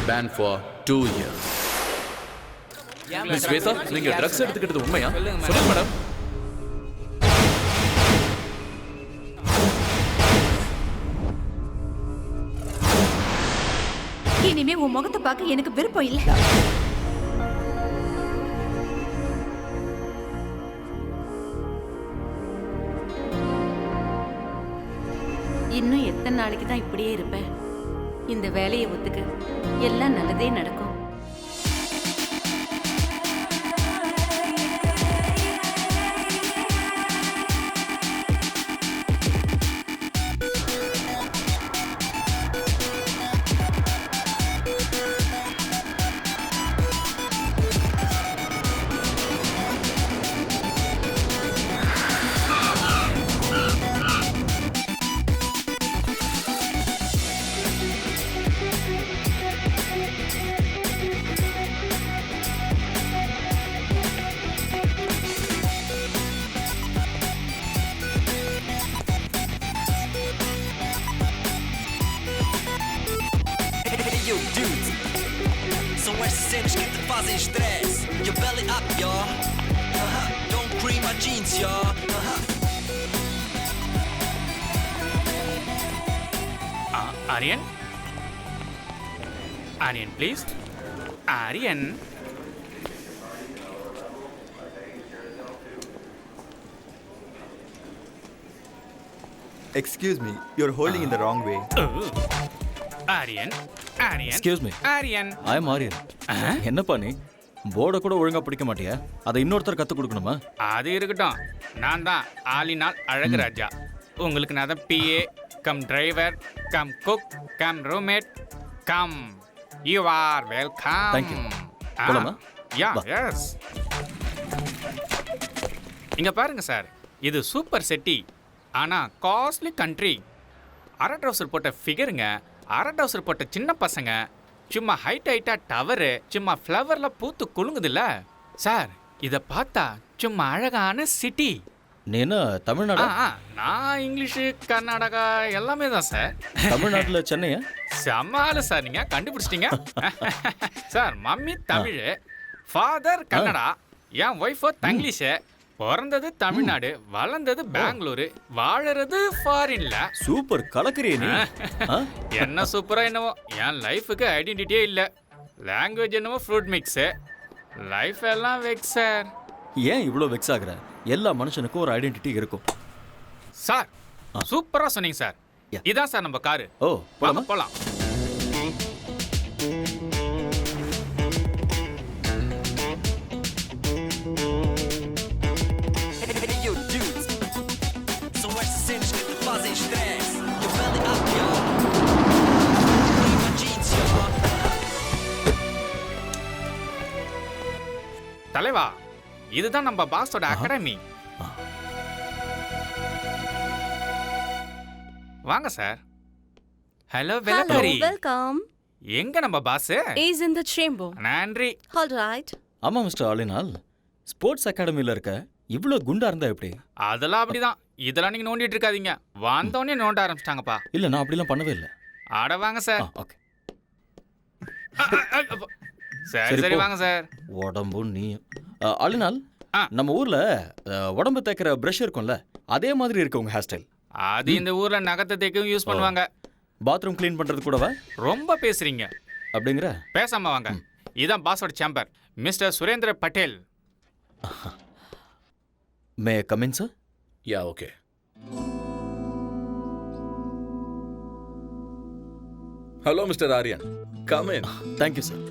banned for 2 years. Miss Sweta, நீங்க drugs எடுத்துக்கிட்டது உண்மையா? சொல்லுங்க மேடம். இனிமே உன் முகத்தை பார்க்க எனக்கு விருப்பம் இல்ல. இன்னும் எத்தனை நாளைக்கு தான் இப்படியே இருப்பேன்? இந்த வேலையை ஒத்துக்க, எல்லாம் நல்லதே நடக்கும். Yo, dudes, so where's the cinch? Get the fuzz and stress. Your belly up, y'all. Don't cream my jeans, y'all. Aryan? Aryan, please. Aryan. Excuse me, you're holding in the wrong way. Aryan. Aryan. Excuse me. Aryan. I am Aryan. என்னப்பா நீ போர்டை கூட ஒழுங்கா பிடிக்க மாட்டியா? அதை இன்னொருத்தர் கற்றுக் கொடுக்கணுமா? அது இருக்கட்டும். நான் தான் ஆலினால் அழகு ராஜா. உங்களுக்கு நான் தான் PA cum driver cum cook cum roommate cum. You are welcome. Thank you. போலாமா? யா வா. எஸ். இங்க பாருங்க சார், இது சூப்பர் செட்டி. ஆனா காஸ்ட்லி கண்ட்ரி. அரை ட்ரௌசர் போட்ட ஃபிகருங்க, அரை ட்ரௌசர் போட்ட சின்ன பசங்க, சும்மா ஹைட்டா டவரு, சும்மா ஃப்ளவர்ல பூத்து குலுங்குதுல்ல சார். இதை பார்த்தா சும்மா அழகான சிட்டி. நீ என்ன தமிழ்நாடா? நான் இங்கிலீஷு கர்நாடகா எல்லாமே தான் சார். தமிழ்நாட்டில் சென்னையா? செம்மாலு சார், நீங்க கண்டுபிடிச்சிட்டீங்க sir. Mummy Tamil, father Kannada, என் ஒய்ஃபோ தங்கிலீஷு. பிறந்தது தமிழ்நாடு, வளர்ந்தது பெங்களூரு, வாழறது ஃபாரின்ல. சூப்பர், கலக்குறியே நீ. என்ன சூப்பரா என்னவோ. என் லைஃபுக்கு ஐடென்டிட்டியே இல்லை. லாங்குவேஜ் என்னவோ ஃப்ரூட் மிக்ஸு. லைஃப் எல்லாம் வெக்ஸ் சார். ஏன் இவ்வளோ வெக்ஸ் ஆகுற? எல்லா மனுஷனுக்கும் ஒரு ஐடென்டிட்டி இருக்கும் சார். சூப்பரா சொன்னீங்க சார். இதான் சார் நம்ம காரு. ஓ, போலாமா? போலாம். Yo, dudes, so where's the cinch? Get the fuzz and stress. Your belly up, y'all. Cream my jeans, y'all. தலைவா, இதுதான் நம்ம பாஸோட அகாடமி. வாங்க சார். ஹலோ வெலக்கரி. Welcome. எங்க நம்ம boss? Is in the chamber. நன்றி. All right. ஆமாம் மிஸ்டர் ஆலினால், ஸ்போர்ட்ஸ் அகாடமியில் இருக்க இவ்வளோ குண்டா இருந்தா எப்படி? அதெல்லாம் அப்படிதான். இதெல்லாம் நீங்க நோண்டிட்டு இருக்காதீங்க. வந்தோடனே நோண்ட ஆரம்பிச்சிட்டாங்கப்பா. இல்லை, நான் அப்படிலாம் பண்ணவே இல்லை. ஆட வாங்க சார். ஓகே, சரி சரி போ. வாங்க சார். உடம்பு நீ ஆலினால், நம்ம ஊர்ல உடம்பு தேய்க்கிற ப்ரஷ் இருக்கும்ல, அதே மாதிரி இருக்கு உங்க ஹேர் ஸ்டைல். அது இந்த ஊர்ல நகத்தை தேய்க்கவும் யூஸ் பண்ணுவாங்க. பாத்ரூம் க்ளீன் பண்றது கூடவா? ரொம்ப பேசுறீங்க. அப்படிங்கிற? பேசாம வாங்க. இதான் பாஸோட chamber, mister Surendra Patel. May come in sir? Yeah, okay. Hello, Mr. Aryan. Come in. Thank you sir.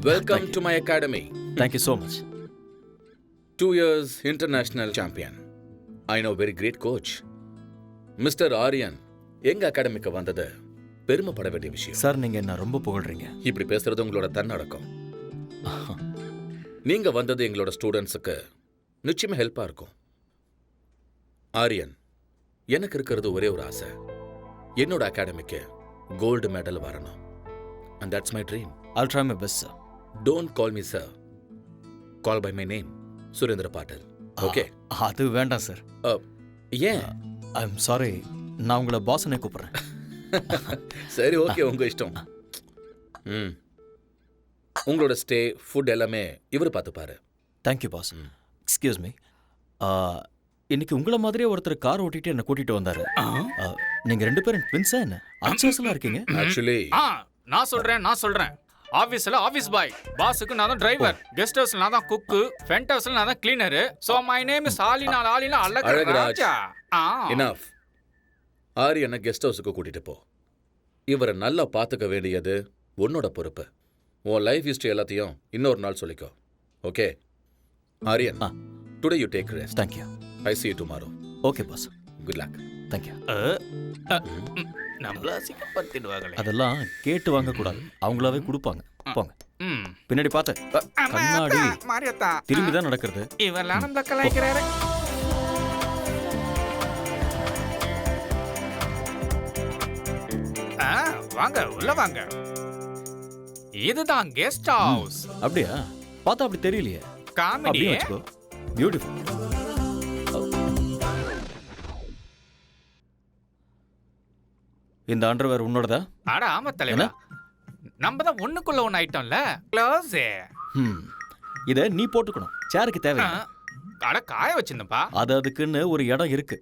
Welcome to my academy. Thank you so much. 2 years international champion. I know very great coach. Mr. Aryan, எங்க அகாடமிக்கு வந்தது பெருமைப்பட வேண்டிய விஷயம். Sir, நீங்க என்ன ரொம்ப புகழ்றீங்க. இப்படி பேசுறது உங்களோட தன்னடக்கம். நீங்க வந்தது எங்களோட ஸ்டூடெண்ட்ஸுக்கு நிச்சயமா ஹெல்ப்பா இருக்கும். ஆரியன், எனக்கு இருக்கிறது ஒரே ஒரு ஆசை. என்னோட அகாடமிக்கு கோல்டு மெடல் வரணும். And that's my dream. I'll try my best, sir. Don't call me sir. Call by my name, Surendra bottle. Okay? அது வேண்டாம் சார். ஏன்? ஐம் சாரி, நான் உங்களை பாஸ்னே கூப்பிட்றேன். சரி, ஓகே, உங்க இஷ்டம். ம் உங்களோட ஸ்டே ஃபுட் எல்லாமே இவர் பார்த்துப்பாரு. Thank you boss. எக்ஸ்கியூஸ் மீ, இன்னைக்கு உங்களை மாதிரியே ஒருத்தர் கார் ஓட்டிட்டு என்ன கூட்டிட்டு வந்தாரு. நீங்க 2 பேரும் ட்வின்ஸா என்ன? அச்சோசலா இருக்கீங்க. ஆக்சுவலி நான் சொல்றேன். ஆபீஸ்ல ஆபீஸ் பாய், பாஸுக்கு நான் தான் டிரைவர், கெஸ்ட் ஹவுஸ்ல நான் தான் குக்கு, ஃப்ரண்ட் ஹவுஸ்ல நான் தான் cleaner. So my name is Alina Alagaraj. Alagaraja. Enough. ஆரியனை கெஸ்ட் ஹவுஸுக்கு கூட்டிட்டு போ. இவரை நல்லா பார்த்துக்க வேண்டியது உன்னோட பொறுப்பு. உன் லைஃப் ஹிஸ்டரி எல்லாத்தையும் இன்னொரு நாள் சொல்லிக்கோ. Okay Aryan, today you take rest. Thank you. I see you tomorrow. Okay boss. Good luck. Thank you. நம்மள அசிங்கப்படுத்திடுவாங்களே. அதெல்லாம் கேட்டு வாங்க கூடாது, அவங்களாவே கொடுப்பாங்க. போங்க. ம். பின்னாடி பார்த்து. கண்ணாடி மாரியத்தா திரும்பி தான் நடக்கிறது. இவெல்லாம் நம்மள கலாய்க்கிறாரு. வாங்க உள்ள வாங்க. இதுதான் கெஸ்ட் ஹவுஸ். அப்படியா? பார்த்தா அப்படி தெரியலையே. காமெடி. அப்படியே வச்சுக்கோ. பியூட்டிஃபுல். இந்த அண்டர்வேர் உன்னோடதா? அட ஆமா தலைவா, நம்ம தான் ஒண்ணுக்குள்ள ஒண்ணு ஐட்டம்ல. க்ளோஸ். இதை நீ போட்டுக்கணும், சேருக்கு தேவை. அட காய வச்சிருந்தப்பா. அதுக்குன்னு ஒரு இடம் இருக்கு.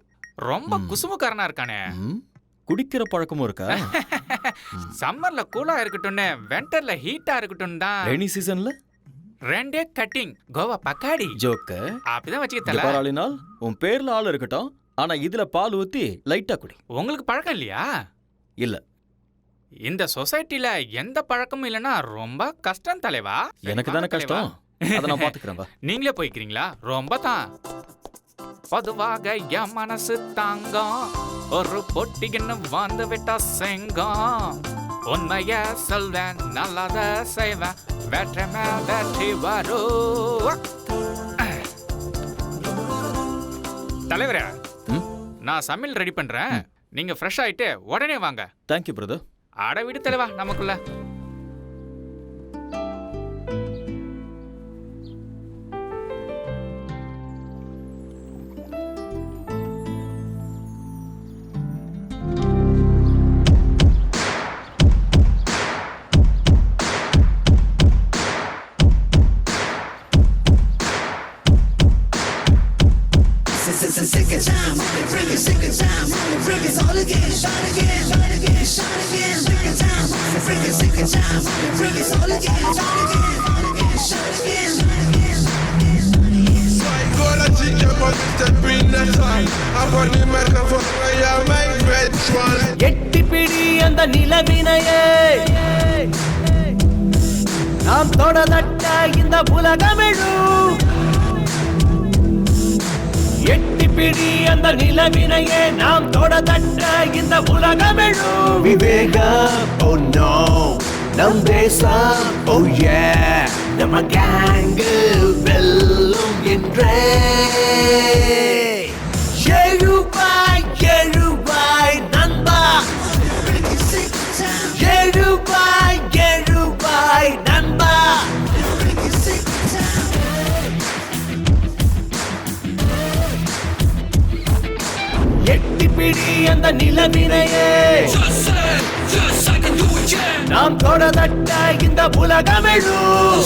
ரொம்ப குசுமுக்காரனா இருக்கானே. குடிக்கிற பழக்கமும் இருக்கா? சம்மர்ல கூலா இருக்கட்டும்னு, விண்டர்ல ஹீட்டா இருக்கட்டும் தான். ரெய்னி சீசன்ல 2 கட்டிங் கோவா பக்காடி ஜோக்க அப்படிதான் வச்சுக்கிட்டல. பாராளினால் உன் பேர்ல ஆள் இருக்கட்டும், ஆனா இதுல பால் ஊத்தி லைட்டா குடி. உங்களுக்கு பழக்கம் இல்லையா? இல்ல, இந்த சொசைட்டில எந்த பழக்கமும் இல்லனா ரொம்ப கஷ்டம் தலைவா. எனக்கு தானே கஷ்டம், அத நான் பாத்துக்கிறேன். நீங்களே போய்க்கிறீங்களா? ரொம்ப தான். பொதுவாக என் மனசு தாங்கம், ஒரு பொட்டின்னு வந்து விட்டா செங்கம். உண்மைய சொல்வேன், நல்லத செய்வேன், வெற்றி மேல் வெற்றி வரும். தலைவரே, நான் சமையல் ரெடி பண்றேன், நீங்க ஃப்ரெஷ் ஆயிட்டு உடனே வாங்க. Thank you brother. அட விடு தலைவா, நமக்குள்ள எட்டிப்பிடி அந்த நிலவினையே நாம் தொடதட்ட இந்த உலகமெழும். எட்டிப்பிடி அந்த நிலவினையே நாம் தொடதட்ட இந்த உலகமெழும். விவேகம், oh no, நம் தேசம், oh yeah, நம்ம கேங்கு வெல்லும் என்றே. எழுவாய் நண்பா, எழுவாய் நண்பா. எட்டிப்பிடி அந்த நிலவினையே நாம் தொடதட்ட இந்த உலகமெழும்.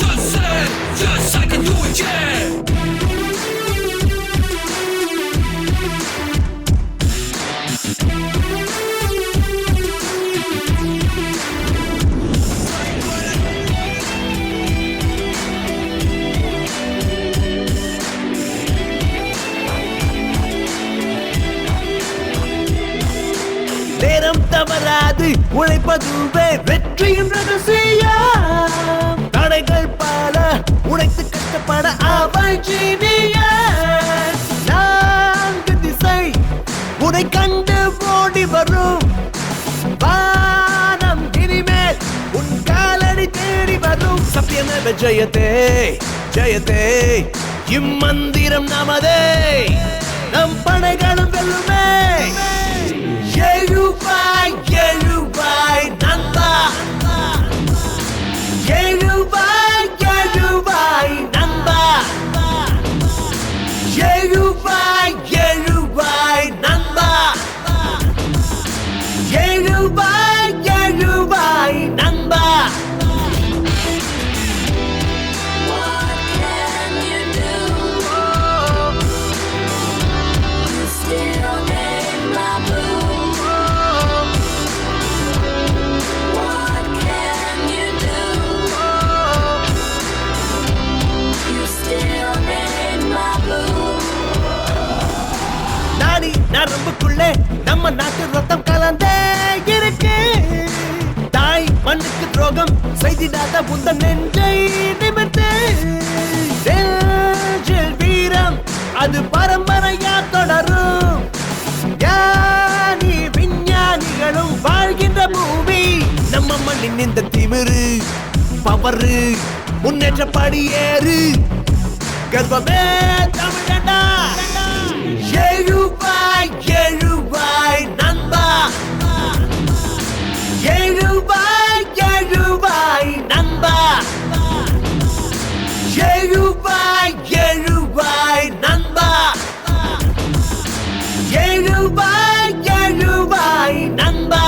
நேரம் தவறாது உழைப்பதுவே வெற்றியின் ரகசியம். தடைகள் பல உழைத்து கஷ்டப்பட அவள் ஜீனியஸ். 4 திசை உனை கண்டு ஓடி வரும். வானம் இனிமேல் உன் காலடி தேடி வரும். சத்தியமேவ ஜெயதே ஜெயதே, இம்மந்திரம் நமதே, நம் படைகளும் வெல்லுமே. எழுவாய் எழுவாய் நண்பா, எழுவாய் எழுவாய் நண்பா, எழுவாய் எழுவாய் நண்பா, எழுவாய் எழுவாய் நண்பா. மண்ணுக்கு துரோகம் செய்திடாத உந்த நெஞ்சை நிமிர்த்து நெஞ்சில் வீரம் அது பரம்பரையா தொடரும் ஞானி விஞ்ஞானிகளும் வாழ்கின்ற பூமி நம்ம மண்ணின் இந்த திமிரு பவரு முன்னேற்ற படியேறு கர்வமே தமிழண்டா எழுவாய் எழுவாய் நண்பா எழுவாய் எழுவாய் நண்பா எழுவாய் எழுவாய் நண்பா எழுவாய் எழுவாய் நண்பா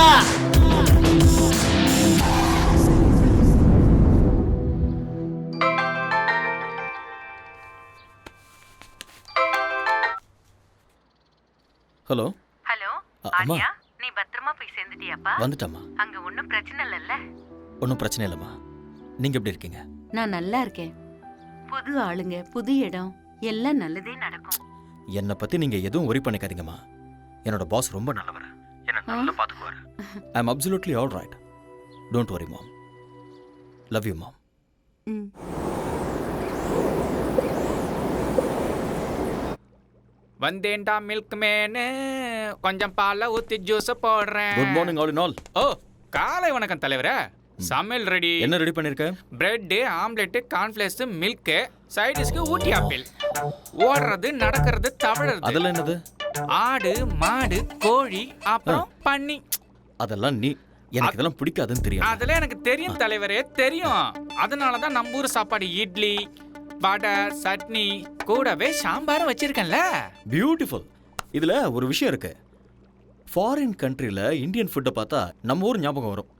ஹலோ ஹலோ அம்மா. ஆரியா நீ பத்திரமா போய் சேர்ந்துட்டியாப்பா வந்துட்டம்மா. அங்க ஒன்றும் பிரச்சனை இல்லைல்ல? ஒன்றும் பிரச்சனை இல்லைம்மா. நீங்கள் எப்படி இருக்கீங்க? நான் நல்லா இருக்கேன். புது ஆளுங்க, புது இடம், எல்லாம் நல்லதே நடக்கும். என்னை பற்றி நீங்கள் எதுவும் ஒரி பண்ணிக்காதீங்கம்மா. என்னோட பாஸ் ரொம்ப நல்லவர். என்ன நல்லா பார்த்துக்குவார். I am absolutely all right. Don't worry ma'am. Love you மாம். ம். வந்தேன்டா மில்க் மேனு, கொஞ்சம் பாலை ஊற்றி ஜூஸ் போடுறேன். Good morning all in all. ஓ, காலை வணக்கம் தலைவரே. சமையல் ரெடி. என்ன ரெடி பண்ணியிருக்க? பிரெட்டு, ஆம்லெட்டு, கார்ன்ஃப்ளேக்ஸ், மில்க்கு, சைடிஷ்க்கு ஊட்டி ஆப்பிள். ஓடுறது, நடக்கிறது, தவழறது. அதெல்லாம் என்னது? ஆடு, மாடு, கோழி, அப்புறம் பன்னி. அதெல்லாம் நீ எனக்கு இதெல்லாம் பிடிக்காதுன்னு தெரியும். அதெல்லாம் எனக்கு தெரியும் தலைவரே, தெரியும். அதனால தான் நம்ம ஊர் சாப்பாடு இட்லி, வடை, சட்னி, கூடவே சாம்பாரும் வச்சிருக்கேன்ல. பியூட்டிஃபுல். இதுல ஒரு விஷயம் இருக்கு. ஃபாரின் கண்ட்ரில இந்தியன் ஃபுட்டை பார்த்தா நம்ம ஊர் ஞாபகம் வரும்.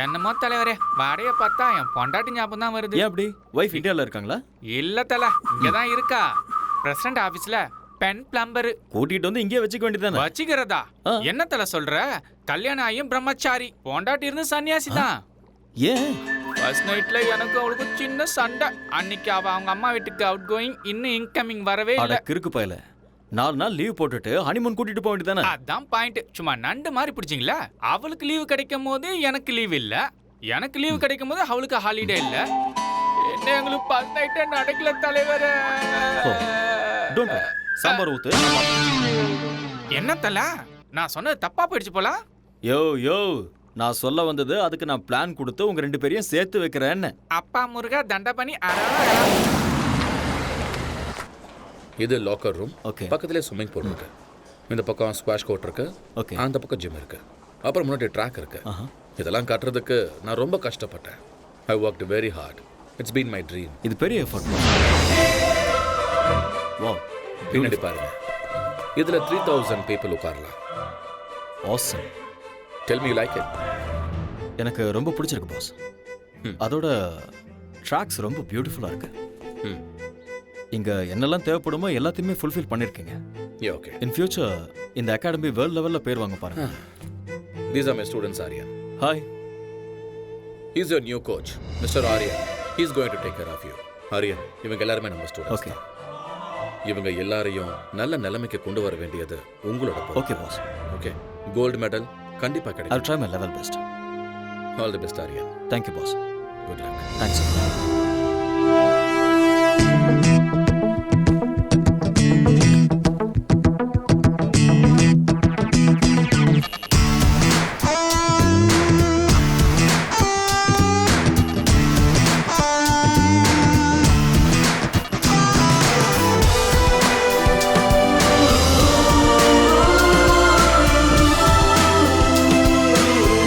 என்னமோ தலைவரே, வடைய பார்த்தா என் பொண்டாட்டி ஞாபகம் தான் வருது. ஏன் அப்படி? வைஃப் இந்தியாவில் இருக்காங்களா? இல்ல தல, இங்கதான் இருக்கா. பிரசிடண்ட் ஆபீஸ்ல பென் பிளம்பர். கூட்டிட்டு வந்து இங்கே வச்சுக்க வேண்டியதானே? வச்சுக்கிறதா? ஆ. என்ன தல சொல்ற? கல்யாணம் ஆகியும் பிரம்மச்சாரி, பொண்டாட்டி இருந்து சன்னியாசி தான். ஏன்? ஃபர்ஸ்ட் நைட்ல எனக்கு அவளுக்கு சின்ன சண்டை. அன்னைக்கு அவ அவங்க அம்மா வீட்டுக்கு அவுட் கோயிங், இன்னும் இன்கமிங் வரவே அட இல்ல. கிறுக்கு பயல. 4 நாள் லீவ் போட்டுட்டு ஹனிமூன் கூட்டிட்டு போக வேண்டியதானே? அதான் பாயிண்ட். சும்மா நண்டு மாதிரி பிடிச்சிங்களா? அவளுக்கு லீவு கிடைக்கும் போது எனக்கு லீவ் இல்ல, எனக்கு லீவு கிடைக்கும் போது அவளுக்கு ஹாலிடே இல்ல. என்ன எங்களுக்கு ஃபர்ஸ்ட் நைட்டே நடக்கல தலைவரே. Don't worry. சாம்பார் ஊத்து. என்ன தல, நான் சொன்னது தப்பா போயிடுச்சு போல. யோ யோ, நான் சொல்ல வந்தது அதுக்கு நான் பிளான் கொடுத்து உங்க 2 பேரையும் சேர்த்து வைக்கிறேன்னு. அப்பா முருகா தண்டபனி. இது லாக்கர் ரூம். Okay. பக்கத்திலே ஸ்விம்மிங் பூல் இருக்கு. இந்த பக்கம் ஸ்குவாஷ் கோர்ட் இருக்கு. Okay. அந்த பக்கம் ஜிம் இருக்கு. அப்புறம் முன்னாடி ட்ராக் இருக்கு. இதெல்லாம் கட்டுறதுக்கு நான் ரொம்ப கஷ்டப்பட்டேன். ஐ worked very hard. It's been my dream. இது பெரிய எஃபர்ட். வாவ், பின்னாடி பாருங்க. இதுல 3000 பீப்புள் உட்காரலாம். Awesome. Tell me you like it? எனக்கு ரொம்ப பிடிச்சிருக்கு பாஸ். அதோட ட்ராக்ஸ் ரொம்ப பியூட்டிஃபுல்லா இருக்கு. இங்க என்னெல்லாம் தேவைப்படுமோ எல்லாத்தையுமே ஃபுல்ஃபில் பண்ணிருக்கீங்க. Yeah, okay. இன் ஃபியூச்சர் இந்த அகாடமி வேர்ல்ட் லெவல்ல பேர் வாங்க பாருங்க. These are my students, Aryan. Hi. He's your new coach, Mr. Aryan. He's going to take care of you. Aryan, இவங்க எல்லாருமே நம்ம ஸ்டூடண்ட்ஸ். ஓகே. இவங்க எல்லாரையும் நல்ல நிலைமைக்கு கொண்டு வர வேண்டியது உங்களோட பொறுப்பு. Okay boss. Okay. Gold medal கண்டிப்பா I'll கிடைக்கும். try my level best. All the best, Aryan. Thank you boss. Good luck. Thanks.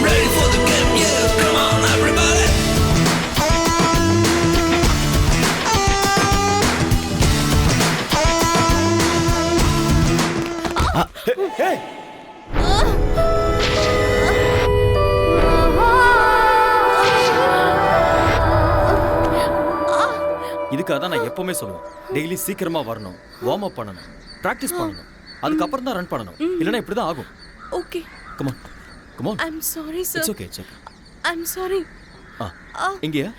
Ready for the game, yeah, come on everybody. இதுக்காக தான் நான் எப்பவுமே சொல்லுவேன், டெய்லி சீக்கிரமா வரணும், வார்ம் அப் பண்ணணும், பிராக்டிஸ் பண்ணணும், அதுக்கப்புறம் தான் ரன் பண்ணணும். இல்லைன்னா இப்படி தான் ஆகும். Okay. Come on. Come on. I'm sorry, sir. It's okay, it's okay. I'm sorry. இங்கயா?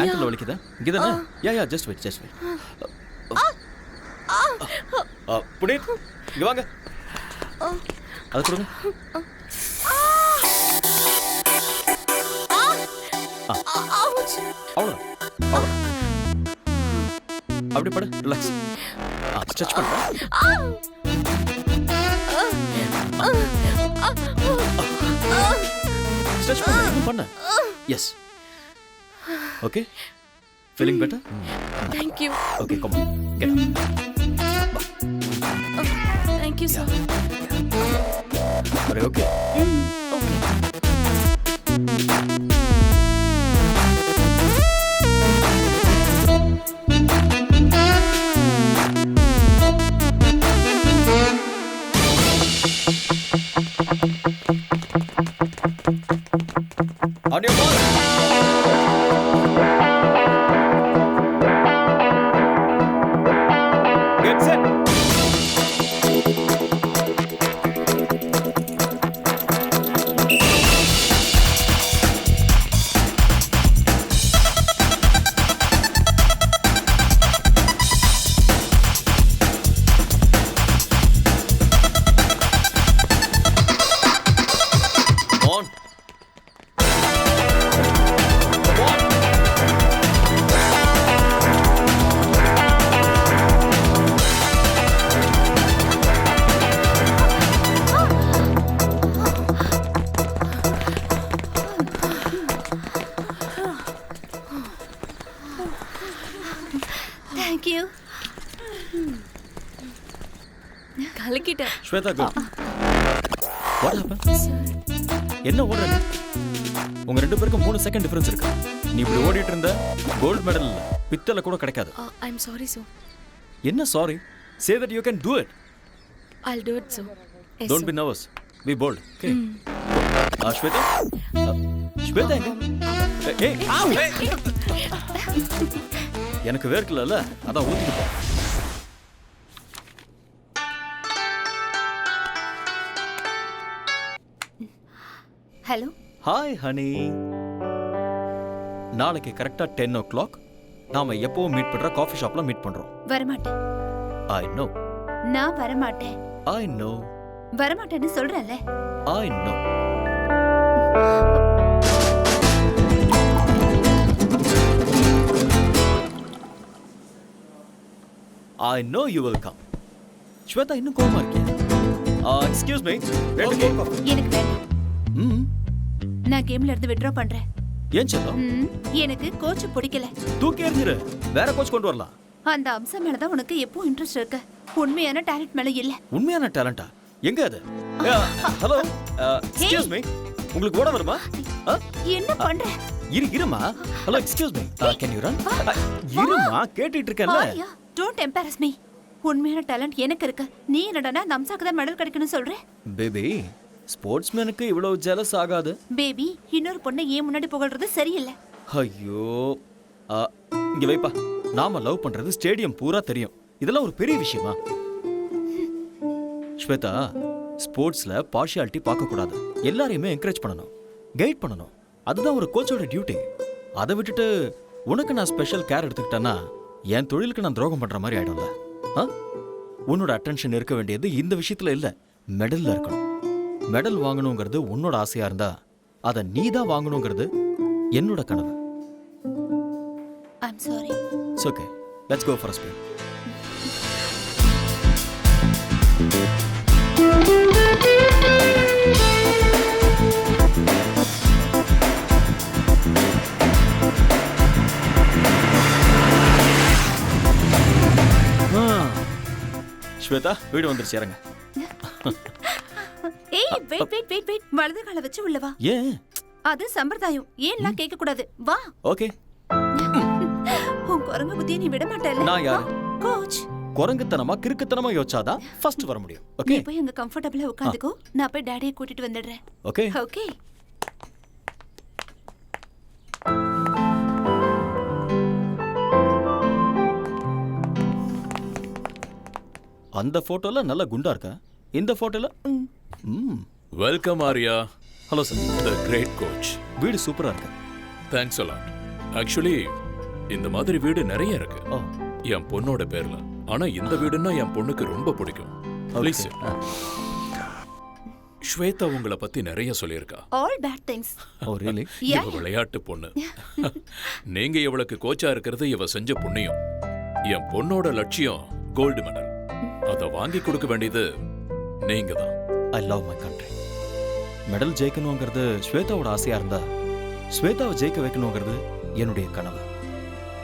ஆங்கிள் வலிக்குதா? இங்கே தானே? Yeah just wait, just wait. Puneeth, இங்க வாங்க. அது கொடுங்க. Ouch! அவ்வளோ அவ்வளோ அப்படி படு, ரிலாக்ஸ். ஸ்ட்ரெச் பண்ணுறேன். ஸ்ட்ரெச் பண்ண, இன்னும் பண்ண. Yes. Okay, feeling better? Thank you. Okay, come on, get up. Thank you, sir. அரே, okay. Okay. On your mark. Get set. On. Thank you. கலக்கிட்டேன். ஸ்வேதா, குட். What happen? என்ன ஓடுற நீ? உங்க ரெண்டு பேருக்கும் 3 செகண்ட் டிஃபரன்ஸ் இருக்கு. நீ இப்படி ஓடிட்டு இருந்த கோல்ட் மெடல் பித்தளை கூட கிடைக்காது. I'm sorry, sir. என்ன sorry? Say that you can do it. I'll do it, sir. Yes, don't sir. Be nervous. Be bold. Okay. Shwetha. Shwetha எங்க? ஏய், ஆவ். எனக்கு வேர்க்கலல, அதான் ஊத்திட்டு போ. Hello. Hi honey. நாளைக்கு கரெக்டா 10 o'clock நாம எப்பவும் மீட் பண்ற காஃபி ஷாப்ல மீட் பண்றோம். வரமாட்டேன். I know. நான் வரமாட்டேன். I know. வரமாட்டேன்னு சொல்றேன்ல. I know. I know you will come. Shwetha இன்னும் கோவமா இருக்கியா? Excuse me. ரெண்டு கோல் காஃபி. எனக்கு வேண்டாம். ம். நான் கேம்ல இருந்து வித்ட்ரா பண்றேன். ஏன் செல்லம்? எனக்கு கோச் பிடிக்கல. தூக்கி எறிஞ்சிரு. வேற கோச் கொண்டு வரலாம். அந்த அம்சம் மேல தான் உனக்கு எப்போ இன்ட்ரெஸ்ட் இருக்கு. உண்மையான டேலண்ட் மேல இல்ல. உண்மையான டேலண்டா? எங்க அது? ஹலோ. Excuse me. உங்களுக்கு ஓட வருமா? என்ன பண்ற? இருமா. Hello, excuse me. Can you run? இருமா, கேட்டிட்டு இருக்கேன்ல. ஆயா, டோன்ட் எம்பாரஸ் மீ. உண்மையான டேலண்ட் எனக்கு இருக்கு. நீ என்னடா அந்த அம்சாக்கு தான் மெடல் கிடைக்கணும்னு சொல்ற? பேபி, ஸ்போர்ட்ஸ்மேனுக்கு இவ்வளவு ஜெலஸ் ஆகாது. பேபி, இன்னொரு பொண்ணை ஏன் முன்னாடி புகழ்றது சரியில்லை. ஐயோ, இங்க வைப்பா. நாம லவ் பண்றது ஸ்டேடியம் பூரா தெரியும். இதெல்லாம் ஒரு பெரிய விஷயமா? ஸ்வேதா, ஸ்போர்ட்ஸ்ல பார்ஷியாலிட்டி பார்க்க கூடாது. எல்லாரையுமே என்கரேஜ் பண்ணணும், கைட் பண்ணணும். அதுதான் ஒரு கோச்சோட டியூட்டி. அதை விட்டுட்டு உனக்கு நான் ஸ்பெஷல் கேர் எடுத்துக்கிட்டேன்னா என் தொழிலுக்கு நான் துரோகம் பண்ற மாதிரி ஆயிடும்ல. உன்னோட அட்டென்ஷன் இருக்க வேண்டியது இந்த விஷயத்துல இல்ல, மெடல்ல இருக்கணும். மெடல் வாங்கணுங்கிறது உன்னோட ஆசையா இருந்தா அதை நீ தான் வாங்கணுங்கிறது என்னோட கனவு. I'm sorry. It's okay. Let's go for a spin. Shwetha, வீடு வந்துருச்சு, இறங்க. ஏய், வெயிட். வலது காலை வச்சு உள்ள வா. ஏன்? அது சம்பிரதாயம். ஏன்லாம் கேட்க கூடாது. வா. ஓகே. உன் குரங்கு புத்தியை நீ விட மாட்டேல்ல. நான் யாரு? கோச். குரங்குத்தனமா கிறுக்குத்தனமா யோசிச்சாதான் ஃபர்ஸ்ட் வர முடியும். நீ ஓகே. போய் அங்க கம்ஃபர்ட்டபிளா உட்காந்துக்கோ. நான் போய் டாடியை கூட்டிட்டு வந்துடுறேன். ஓகே. ஓகே. அந்த போட்டோல நல்ல குண்டா இருக்கா. இந்த போட்டோல welcome Aarya. Hello sir. The great coach. வீடு சூப்பரா இருக்கு. Thanks a lot. ஆக்சுவலி இந்த மாதிரி வீடு நிறைய இருக்கு ஓ, என் பொண்ணோட பேர்ல. ஆனா இந்த வீடுன்னா என் பொண்ணுக்கு ரொம்ப பிடிக்கும். ப்ளீஸ். ஸ்வேதா உங்களை பத்தி நிறைய சொல்லியிருக்கா. All bad things. ஓ ரியலி? இவ விளையாட்டு பொண்ணு. நீங்க இவளுக்கு கோச்சா இருக்கிறது இவ செஞ்ச புண்ணியம். என் பொண்ணோட லட்சியம் கோல்டு மெடல். அத வாங்கி கொடுக்க வேண்டியது நீங்க தான். I love my country. Medal ஜெயிக்கணுங்கிறது ஸ்வேதாவோட ஆசையா இருந்தா ஸ்வேதாவை ஜெயிக்க வைக்கணுங்கிறது என்னுடைய கனவு.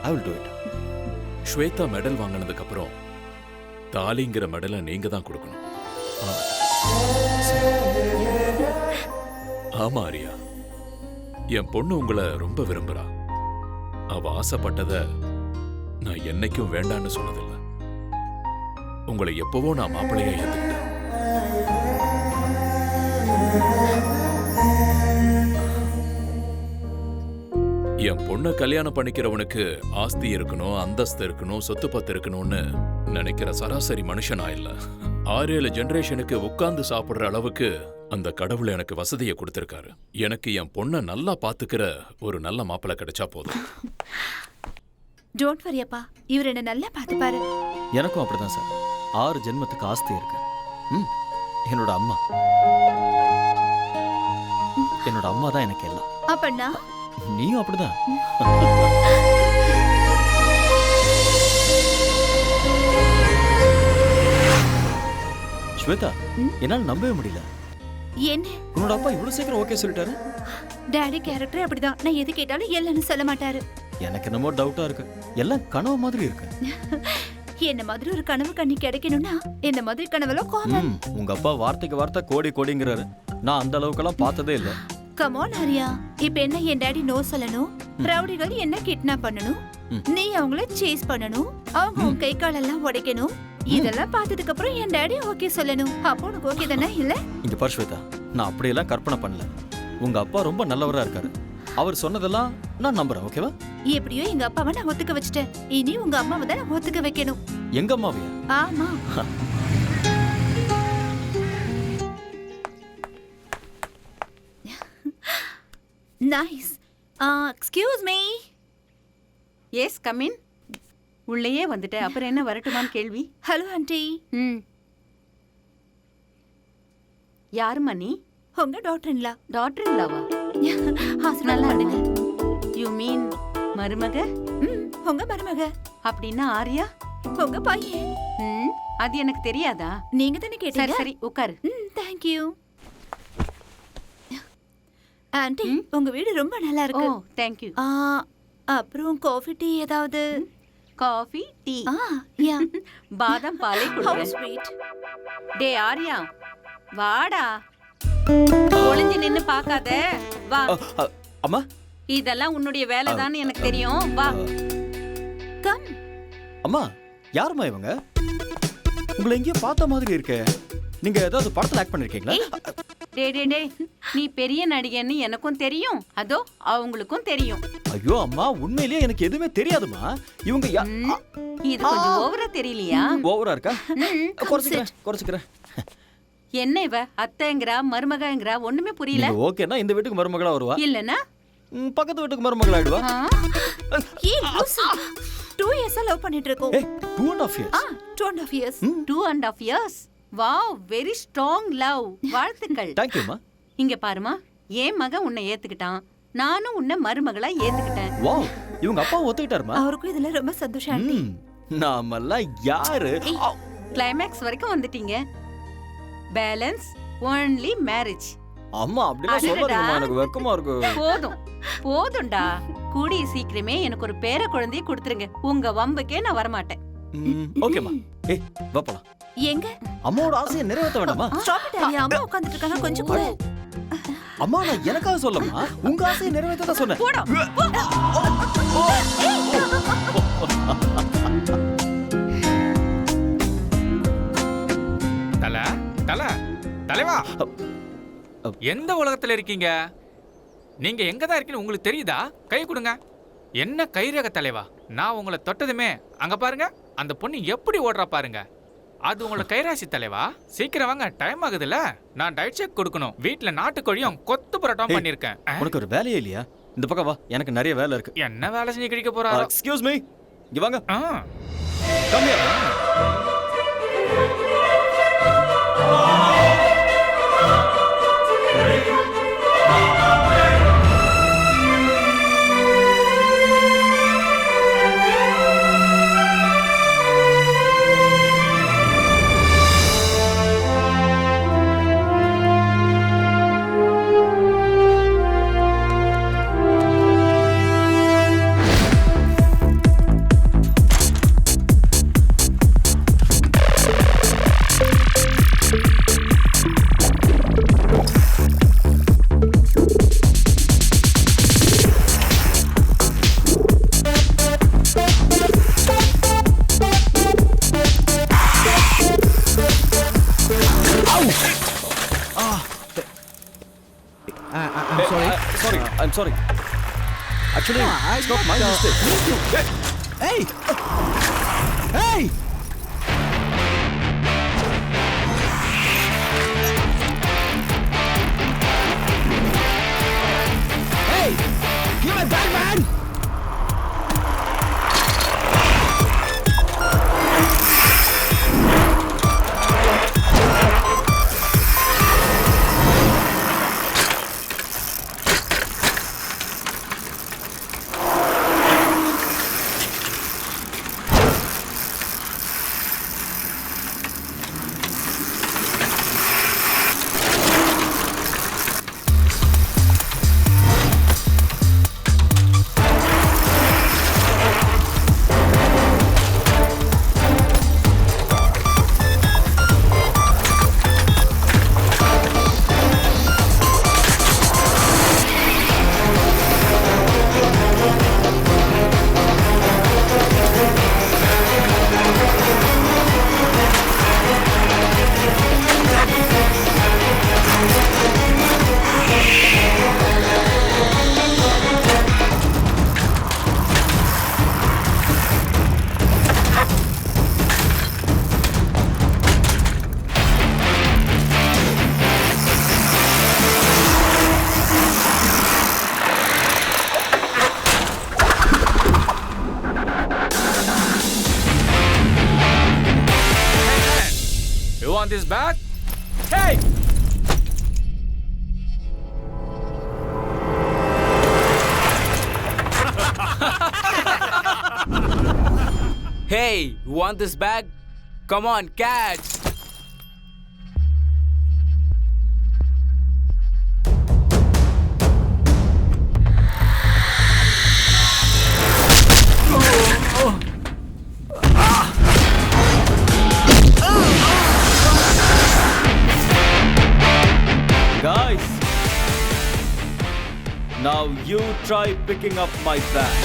I will do it. Shweta medal வாங்கினதுக்கு அப்புறம் தாலிங்கிற மெடலை நீங்க தான் கொடுக்கணும். ஆமா ஆரியா, என் பொண்ணு உங்களை ரொம்ப விரும்புறா. அவ ஆசைப்பட்டத நான் என்னைக்கும் வேண்டான்னு சொன்னதில்லை. உங்களை எப்பவோ நான் மாப்பிள்ளையா ஏத்துக்கிட்டேன். என் பொண்ணை கல்யாணம் பண்ணிக்கிறவனுக்கு ஆஸ்தி இருக்கணும், அந்தஸ்து இருக்கணும், சொத்து பத்து இருக்கணும்னு நினைக்கிற சராசரி மனுஷனா இல்ல. 6-7 ஜெனரேஷனுக்கு உட்கார்ந்து சாப்பிடுற அளவுக்கு அந்த கடவுள் எனக்கு வசதியை கொடுத்திருக்காரு. எனக்கு என் பொண்ணை நல்லா பாத்துக்கிற ஒரு நல்ல மாப்பிள்ளை கிடைச்சா போதும். டோன்ட் வரி அப்பா, இவர் என்ன நல்லா பார்த்துப்பாரு. எனக்கும் அப்படிதான் சார். 6 ஜென்மத்துக்கு ஆஸ்தி இருக்கு. என்னோட அம்மா தான் எனக்கு எல்லாம். அப்பண்ணா நீயும் அப்படிதான். ஸ்வேதா, என்னால நம்பவே முடியல. என்ன உன்னோட அப்பா இவ்வளவு சீக்கிரம் ஓகே சொல்லிட்டாரு? டாடி கேரக்டர் அப்படிதான். நான் எது கேட்டாலும் இல்லைன்னு சொல்ல மாட்டாரு. எனக்கு என்னமோ டவுட்டா இருக்கு. எல்லாம் கனவு மாதிரி இருக்கு. என்ன மாதிரி ஒரு கனவு கண்ணி கிடைக்கணும்னா இந்த மாதிரி கனவெல்லாம் காமன். உங்க அப்பா வார்த்தைக்கு வார்த்தை கோடி கோடிங்கிறாரு. நான் அந்த அளவுக்கெல்லாம் பார்த்ததே இல்ல. கம் ஆன் ஆரியா, இப்ப என்ன என் டாடி நோ சொல்லணும், ரவுடிகள் என்ன கிட்னாப் பண்ணணும், நீ அவங்கள சேஸ் பண்ணணும், அவங்க உன் கை காலெல்லாம் உடைக்கணும். இதெல்லாம் பார்த்ததுக்கு அப்புறம் என் டாடி ஓகே சொல்லணும். அப்போ உனக்கு ஓகே தானே? இல்ல இங்க பாரு ஸ்வேதா, நான் அப்படியெல்லாம் கற்பனை பண்ணல. உங்க அப்பா ரொம்ப நல்லவரா இருக்காரு. அவர் சொன்னதெல்லாம் நான் நம்புறேன். ஓகேவா? எப்படியோ எங்க அப்பாவை நான் ஒத்துக்க வச்சுட்டேன். இனி உங்க அம்மாவை தான் நான் ஒத்துக்க வைக்கணும். எங்க அம்மாவையா? ஆமா. Nice. Excuse me. Yes come in. உள்ளேயே வந்துட்டேன், அப்புறம் என்ன வரட்டுமான்னு கேள்வி? Hello aunty. யாரும்மா நீ? உங்க டாக்டர்-இன்-லா. டாக்டர்-இன்-லாவா? நல்லா யூ மீன் மருமக? உங்க மருமக. அப்படின்னா ஆரியா உங்க பையன். அது எனக்கு தெரியாதா? நீங்க தானே கேட்டீங்க. சரி உட்காரு. Thank you. ஆண்டி, உங்க வீடு ரொம்ப நல்லா இருக்கு. Oh thank you. அப்புறம் காஃபி டீ ஏதாவது? Coffee tea? யா. பாதாம் பாலே How குடிக்கிறேன். sweet. டே ஆரியா வாடா. ஒளிஞ்சு நின்னு பார்க்காத, வா. அம்மா, இதெல்லாம் உன்னுடைய வேலைதான்னு எனக்கு தெரியும், வா. கம். அம்மா, யாரும்மா இவங்க? உங்களை எங்கேயோ பார்த்த மாதிரி இருக்கே. நீங்க ஏதாவது படத்துல ஆக்ட் பண்ணிருக்கீங்களா? டே நீ பெரிய நடிகன்னு எனக்கும் தெரியும், அதோ அவங்களுக்கும் தெரியும். ஐயோ அம்மா, உண்மையிலேயே எனக்கு எதுவுமே தெரியாதுமா. இவங்க இது கொஞ்சம் ஓவரா தெரியலையா? ஓவரா இருக்கா? குறைச்சுக்கிறேன். என்ன இவ அத்தைங்கறா மருமகங்கறா ஒண்ணுமே புரியல. ஓகேனா இந்த வீட்டுக்கு மருமகளா வருவா, இல்லனா பக்கத்து வீட்டுக்கு மருமகளா ஆயிடுவா. ஏய் லூசு. 2 years லவ் பண்ணிட்டு இருக்கோம். 2.5 years. 2.5 years. 2.5 years. Wow, very strong love. வாழ்த்துக்கள். Thank you மா. இங்க பாருமா, என் மகன் உன்னை ஏத்துக்கிட்டான், நானும் உன்னை மருமகளா ஏத்துக்கிட்டேன். வாவ், இவங்க அப்பா ஒத்துக்கிட்டாருமா? அவருக்கும் இதுல ரொம்ப சந்தோஷம் ஆண்டி. நாமெல்லாம் யாரு? கிளைமேக்ஸ் வரைக்கும் வந்துட்டீங்க. Balance only marriage. அம்மா அப்படிலாம் சொல்லாதீங்கம்மா, எனக்கு வெக்கமா இருக்கு. போதும்டா. கூடிய சீக்கிரமே எனக்கு ஒரு பேர குழந்தையை கொடுத்துருங்க. உங்க வம்புக்கே நான் வர மாட்டேன். ஓகேமா. ஏய் வா போலாம். எங்க? அம்மாவோட ஆசையை நிறைவேற்ற வேண்டாமா? Stop it Arya. அம்மா உட்கார்ந்துட்டு இருக்காங்க, கொஞ்சம் கூட. அம்மா நான் எனக்காக சொல்லமா, உங்க ஆசையை நிறைவேற்ற தான் சொன்னேன். போடா. தலைவா, எந்த உலகத்துல இருக்கீங்க? நீங்க எங்க தான் இருக்கீங்க உங்களுக்கு தெரியுதா? கை கொடுங்க. என்ன கைரேக தலைவா, நான் உங்களை தொட்டதுமே அங்க பாருங்க, அந்த பொண்ணு எப்படி ஓடுறா பாருங்க. அது உங்களோட கைராசி தலைவா. சீக்கிரம் வாங்க, டைம் ஆகுதுல்ல. நான் டயட் செக் கொடுக்கணும். வீட்டுல நாட்டுக்கோழியும் கொத்து பரோட்டாவும் பண்ணிருக்கேன். உனக்கு ஒரு வேலையே இல்லையா? இந்த பக்கம் வா, எனக்கு நிறைய வேலை இருக்கு. என்ன வேலை செஞ்சு கிடைக்க போறாரு? எக்ஸ்கியூஸ் மீ, இங்க வாங்க. Come here. sorry. Actually, it's not my mistake. Hey! Hey! Hey! Give me back, man! You want this back? Hey! Hey, you want this bag? Come on, catch! Guys, now you try picking up my bag.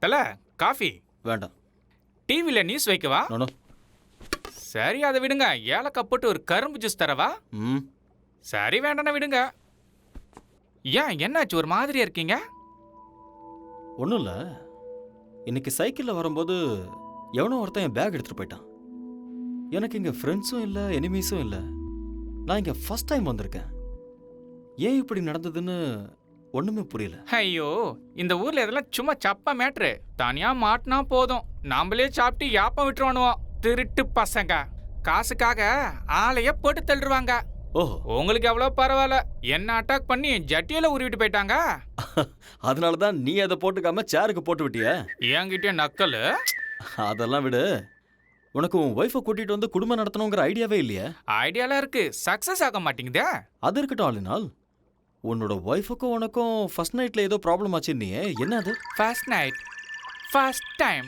தல coffee வேண்டாம். டிவில news வைக்கவா? No. சரி அதை விடுங்க. ஏலக்காய் போட்டு ஒரு கரும்பு ஜூஸ் தரவா? சரி வேண்டாம் விடுங்க. ஏன் என்னாச்சு ஒரு மாதிரியா இருக்கீங்க? ஒன்றும் இல்லை, இன்னைக்கு சைக்கிளில் வரும்போது எவனோ ஒருத்தன் என் பேக் எடுத்துகிட்டு போயிட்டான். எனக்கு இங்கே ஃப்ரெண்ட்ஸும் இல்லை, எனிமீஸும் இல்லை. நான் இங்கே ஃபர்ஸ்ட் டைம் வந்திருக்கேன். ஏன் இப்படி நடந்ததுன்னு ஒன்றுமே புரியல. ஐயோ, இந்த ஊர்ல இதெல்லாம் சும்மா சப்பா மேட்ரு. தனியா மாட்டினா போதும், நாமளே சாப்பிட்டு யாப்பம் விட்டுருவானுவோம். திருட்டு பசங்க காசுக்காக ஆளைய போட்டு தள்ளுவாங்க. ஓஹோ, உங்களுக்கு எவ்வளவு பரவாயில்ல, என்ன அட்டாக் பண்ணி ஜட்டியில உருவிட்டு போயிட்டாங்க. அதனால தான் நீ அதை போட்டுக்காம சேருக்கு போட்டு விட்டிய. என்கிட்ட நக்கல். அதெல்லாம் விடு. உனக்கு உன் ஒய்ஃபை கூட்டிட்டு வந்து குடும்பம் நடத்தணுங்கிற ஐடியாவே இல்லையா? ஐடியாலாம் இருக்கு, சக்சஸ் ஆக மாட்டேங்குதே. அது இருக்கட்டும் ஆளுநாள். உன்னோட ஒய்ஃபுக்கும் உனக்கும் ஃபர்ஸ்ட் நைட்ல ஏதோ ப்ராப்ளம் ஆச்சு. நீ என்ன அது? ஃபர்ஸ்ட் நைட் ஃபர்ஸ்ட் டைம்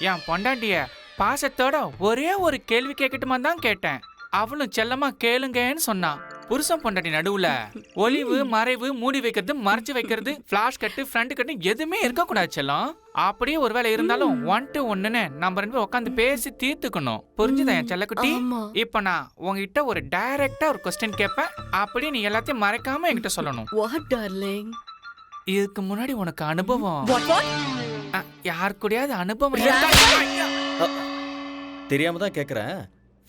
என் பொண்டாட்டிய பாசத்தோட ஒரே ஒரு கேள்வி கேட்கட்டுமா தான் கேட்டேன். அவளும் செல்லமா கேளுங்கன்னு சொன்னான். புருஷன் பொண்டாட்டி நடுவுல ஒளிவு மறைவு, மூடி வைக்கிறது, மறைச்சு வைக்கிறது, ஃபிளாஷ் கட்டு, ஃப்ரண்ட் கட்டு எதுவுமே இருக்கக்கூடாது செல்லம். அப்படியே ஒருவேளை இருந்தாலும் 1 to 1ன்னு நம்ம 2 பேரும் உட்காந்து பேசி தீர்த்துக்கணும். புரிஞ்சுதா என் செல்லக்குட்டி? இப்ப நான் உங்ககிட்ட ஒரு டைரக்டா ஒரு கொஸ்டின் கேட்பேன், அப்படியே நீ எல்லாத்தையும் மறைக்காம என்கிட்ட சொல்லணும். இதுக்கு முன்னாடி உனக்கு அனுபவம் யார் கூடயாவது அனுபவம் தெரியாம தான் கேக்குறேன்.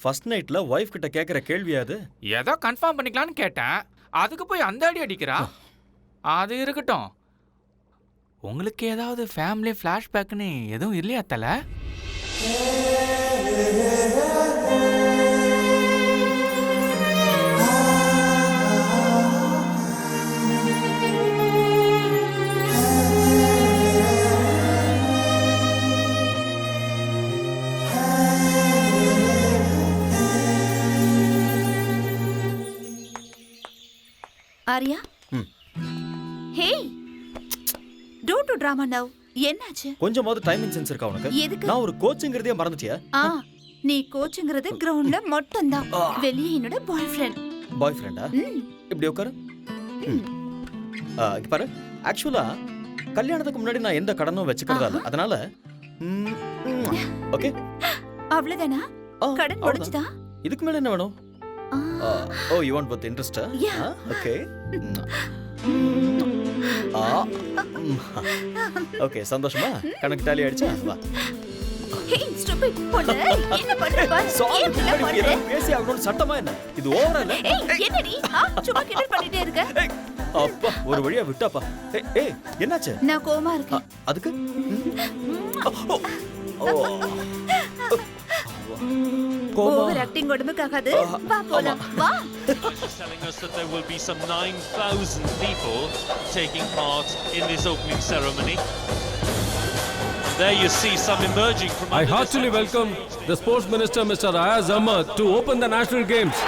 ஃபர்ஸ்ட் நைட்ல ஒய்ஃப் கிட்ட கேக்குற கேள்வியாது? ஏதோ கன்ஃபார்ம் பண்ணிக்கலாம்னு கேட்டேன், அதுக்கு போய் அந்த அடி அடிக்கிறா. அது இருக்கட்டும், உங்களுக்கு ஏதாவது ஃபேமிலி ஃபிளாஷ்பேக்னு எதுவும் இல்லையா தல? Arya hey don't do drama now. என்னாச்சு? கொஞ்சமாவது டைமிங் சென்ஸ் இருக்கா உனக்கு? எதுக்கு? நான் ஒரு கோச்சுங்கிறதே மறந்துட்டியா? நீ கோச்சுங்கிறது கிரவுண்ட்ல மட்டும்தான். வெளியே என்னோட பாய் ஃப்ரெண்ட். பாய் ஃப்ரெண்டா? இப்படி உட்காரு. இங்க பாரு, ஆக்சுவலா கல்யாணத்துக்கு முன்னாடி நான் எந்த கடனும் வச்சுக்கிறதா இல்ல. அதனால ஓகே அவ்வளவுதானா? கடன் முடிஞ்சுதா? இதுக்கு மேல என்ன வேணும்? Oh you want with interest? Okay okay, சந்தோஷமா? கணக்கு டாலி ஆயிடுச்சா? வா. ஹே ஸ்டூபிட் பொண்ணு, என்ன பண்ற பாரு? சாரி, பேசி அவனோட சட்டமா என்ன? இது ஓவரா இல்ல? ஏய் என்னடி? சும்மா கிண்டல் பண்ணிட்டே இருக்க. அப்பா ஒரு வழியா விட்டாப்பா. ஏய் என்னாச்சு? நான் கோவமா இருக்கேன். அதுக்கு ஓவர் ஆக்டிங் உடம்புக்காகாது. வா போலாம். வா. Telling us that there will be some 9,000 people taking part in this opening ceremony. There you see some emerging from I heartily welcome the Sports Minister Mr. Ayaz Ahmad to open the National Games.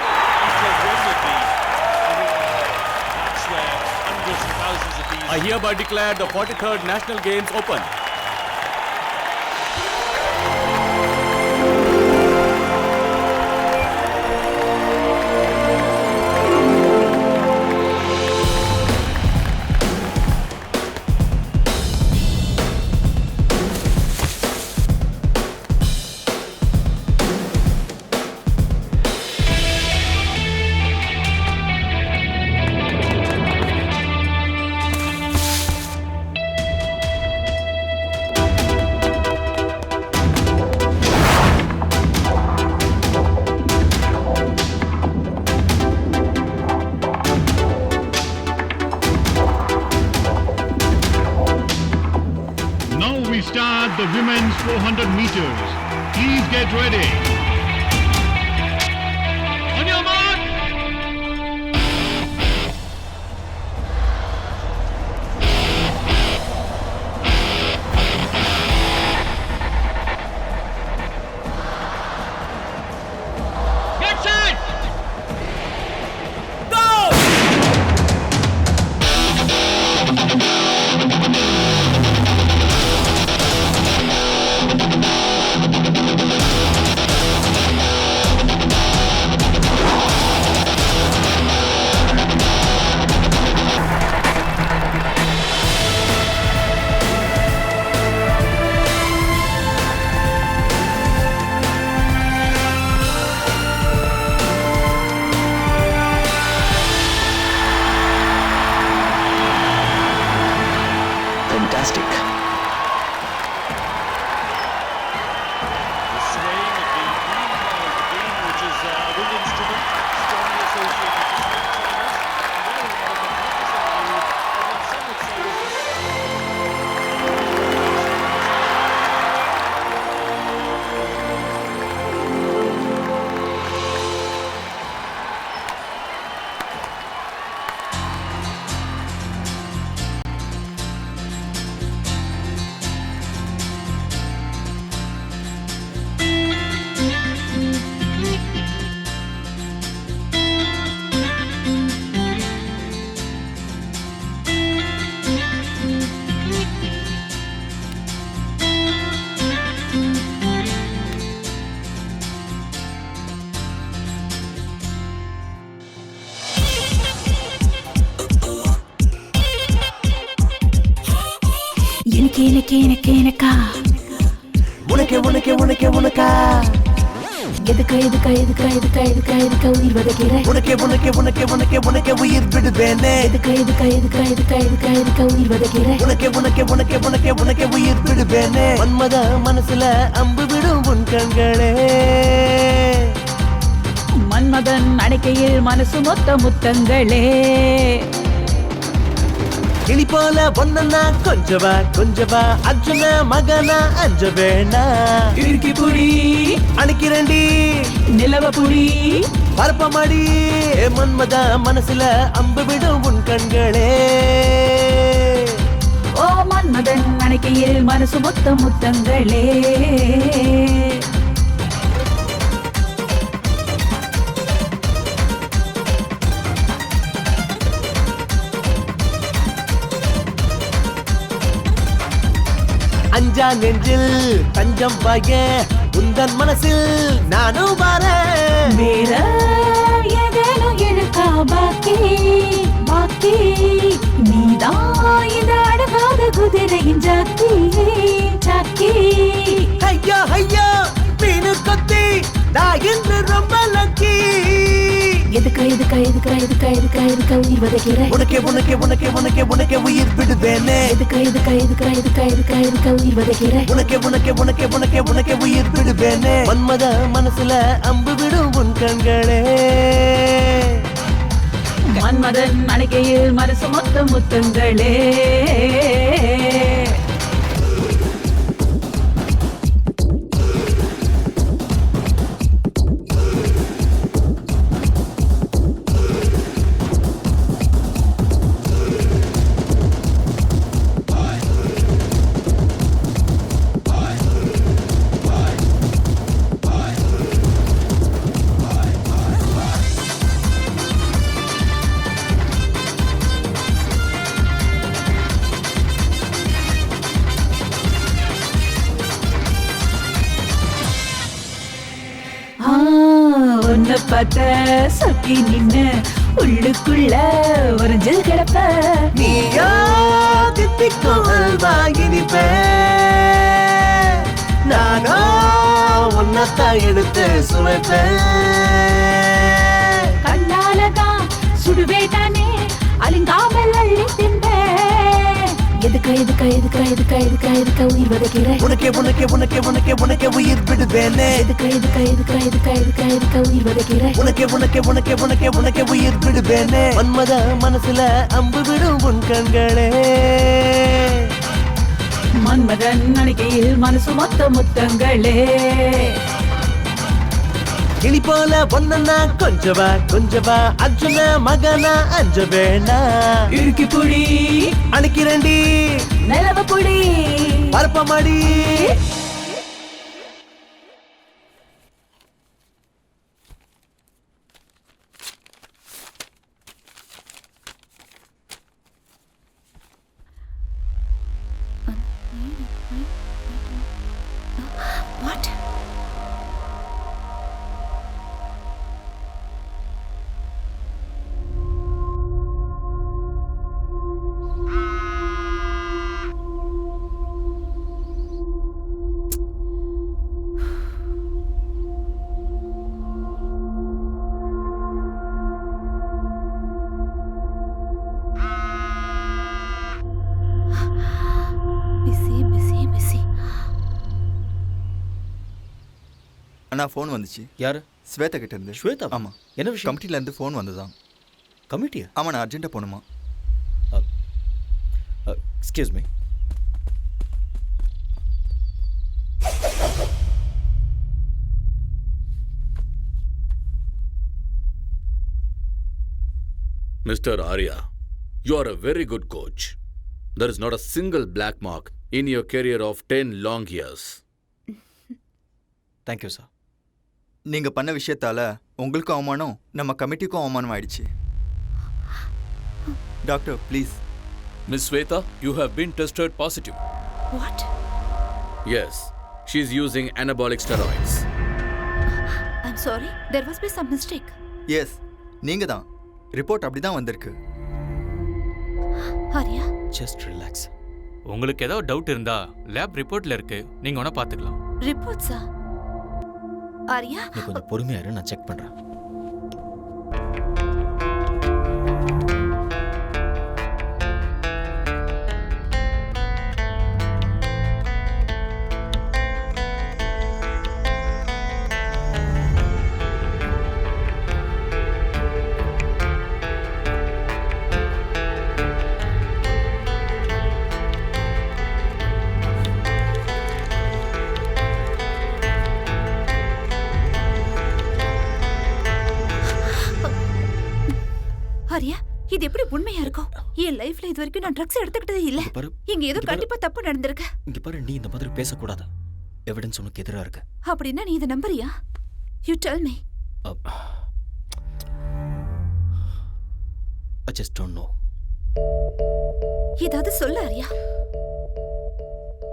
I hereby declare the 43rd National Games open. Start the women's 400 meters. Please get ready. On your mark. Get set. Go. Fantastic. The swaying of the beam, which is a wind instrument, strongly associated with எனக்கா உனக்கே உனக்கே உனக்கே உனக்கா எதுக்கா எதுக்கா எதுக்கா எதுக்கா எதுக்கா எதுக்கா உயிர் வதக்கிற உனக்கே உனக்கே உனக்கே உனக்கே உனக்கே உயிர் விடுவேனே எதுக்கா எதுக்கா எதுக்கா எதுக்கா எதுக்கா எதுக்கா உயிர் வதக்கிற உனக்கே உனக்கே உனக்கே உனக்கே உனக்கே உயிர் விடுவேனே மன்மத மனசுல அம்பு விடும் உன் கண்களே மன்மதன் அணைக்கையில் மனசு மொத்த முத்தங்களே கிளி போல பொன்னா கொஞ்சவா அர்ஜுன மகனா அஞ்ச வேணா இறுக்கி புடி அணைக்கிறண்டி நிலவ புடி பரப்பமடி மன்மத மனசுல அம்பு விடும் உன் கண்களே ஓ மன்மதன் அணைக்கையில் மனசு மொத்த முத்தங்களே அஞ்சா நெஞ்சில் தஞ்சம் பாய உந்தன் மனசில் நானும் வரேன். வேற ஏதேனும் இருக்கா பாக்கி பாக்கி நீதான் இந்த அடங்காத குதிரையின் ஜாக்கி ஜாக்கி. ஐயா ஐயா மீனு கொத்தி நான் இன்று ரொம்ப லக்கி. எதுக்கா எதுக்கா எதுக்கா எதுக்கா எதுக்கா எதுக்கா உயிர் வதைக்கிற? உனக்கே உனக்கே உனக்கே உனக்கே உனக்கே உயிர் விடுவேனே. எதுக்கா எதுக்கா எதுக்கா எதுக்கா எதுக்கா எதுக்கா உயிர் வதைக்கிற? உனக்கே உனக்கே உனக்கே உனக்கே உனக்கே உயிர் விடுவேனே. மன்மத மனசுல அம்பு விடும் உன் கண்களே. மன்மதன் அணைக்கையில் மனசு மொத்த முத்தங்களே. உன்னை பார்த்த சொக்கி நின்னு உள்ளுக்குள்ள ஒரு ஜில் கிடப்ப. நீயா தித்திக்கும் அல்வாயினிப்பே நானா உன்னத்தான் எடுத்து சுவைப்பேன். கண்ணாலதான் சுடுவேட்டானே அலிங்காமல் அள்ளி தின்பே. எதுக்கா எதுக்கா எதுக்கா எதுக்கா எதுக்கா எதுக்கா உயிர் வதைக்கிற? உனக்கே உனக்கே உனக்கே உனக்கே உனக்கே உயிர் விடுவேனே. எதுக்கா எதுக்கா எதுக்கா எதுக்கா எதுக்கா எதுக்கா உயிர் வதைக்கிற? உனக்கே உனக்கே உனக்கே உனக்கே உனக்கே உயிர் விடுவேனே. மன்மத மனசுல அம்பு விடும் உன் கண்களே. மன்மதன் அணைக்கையில் மனசு மொத்த முத்தங்களே. கிளி போல பொண்ணா கொஞ்சவா கொஞ்சவா அர்ஜுன மகனா அஞ்ச வேணா. இறுக்கி புடி அணைக்கிறண்டி நிலவ புடி பரப்பமாடி. What? Busy, busy, busy. Anna phone வந்துச்சு. யாரு? ஸ்வேதா கிட்ட இருந்து. ஸ்வேதா? ஆமா. என்ன விஷயம்? கமிட்டில இருந்து ஃபோன் வந்ததான். கமிட்டியா? ஆமா, நான் அர்ஜென்ட்டா போணுமா. Excuse me. Mr. Arya, you are a very good coach. There is not a single black mark in your career of 10 long years. Thank you sir. நீங்க பண்ண விஷயத்தால உங்களுக்கும் அவமானம், நம்ம கமிட்டிக்கும் அவமானம் ஆயிடுச்சு. Doctor please. Miss Sweta, you have been tested positive. What? Yes, she is using anabolic steroids. I'm sorry. There must be some mistake. Yes, நீங்க தான். Report அப்படிதான் வந்திருக்கு. Arya, just relax. உங்களுக்கு ஏதாவது டவுட் இருந்தா லேப் ரிப்போர்ட்ல இருக்கு, நீங்க வேணா பாத்துக்கலாம். ரிப்போர்ட்ஸா? ஆரியா, நீ கொஞ்சம் பொறுமையா இரு, நான் செக் பண்றேன். ஆரியா, இது எப்படி உண்மையா இருக்கும்? என் லைஃப்ல இது வரைக்கும் நான் ட்ரக்ஸ் எடுத்துக்கிட்டதே இல்ல. இங்க ஏதோ கண்டிப்பா தப்பு நடந்திருக்கு. இங்க பாரு, நீ இந்த மாதிரி பேசக்கூடாது. எவிடன்ஸ் உனக்கு எதிரா இருக்கு. அப்படின்னா நீ இதை நம்புறியா? You tell me. I just don't know. ஏதாவது சொல்ல ஆரியா.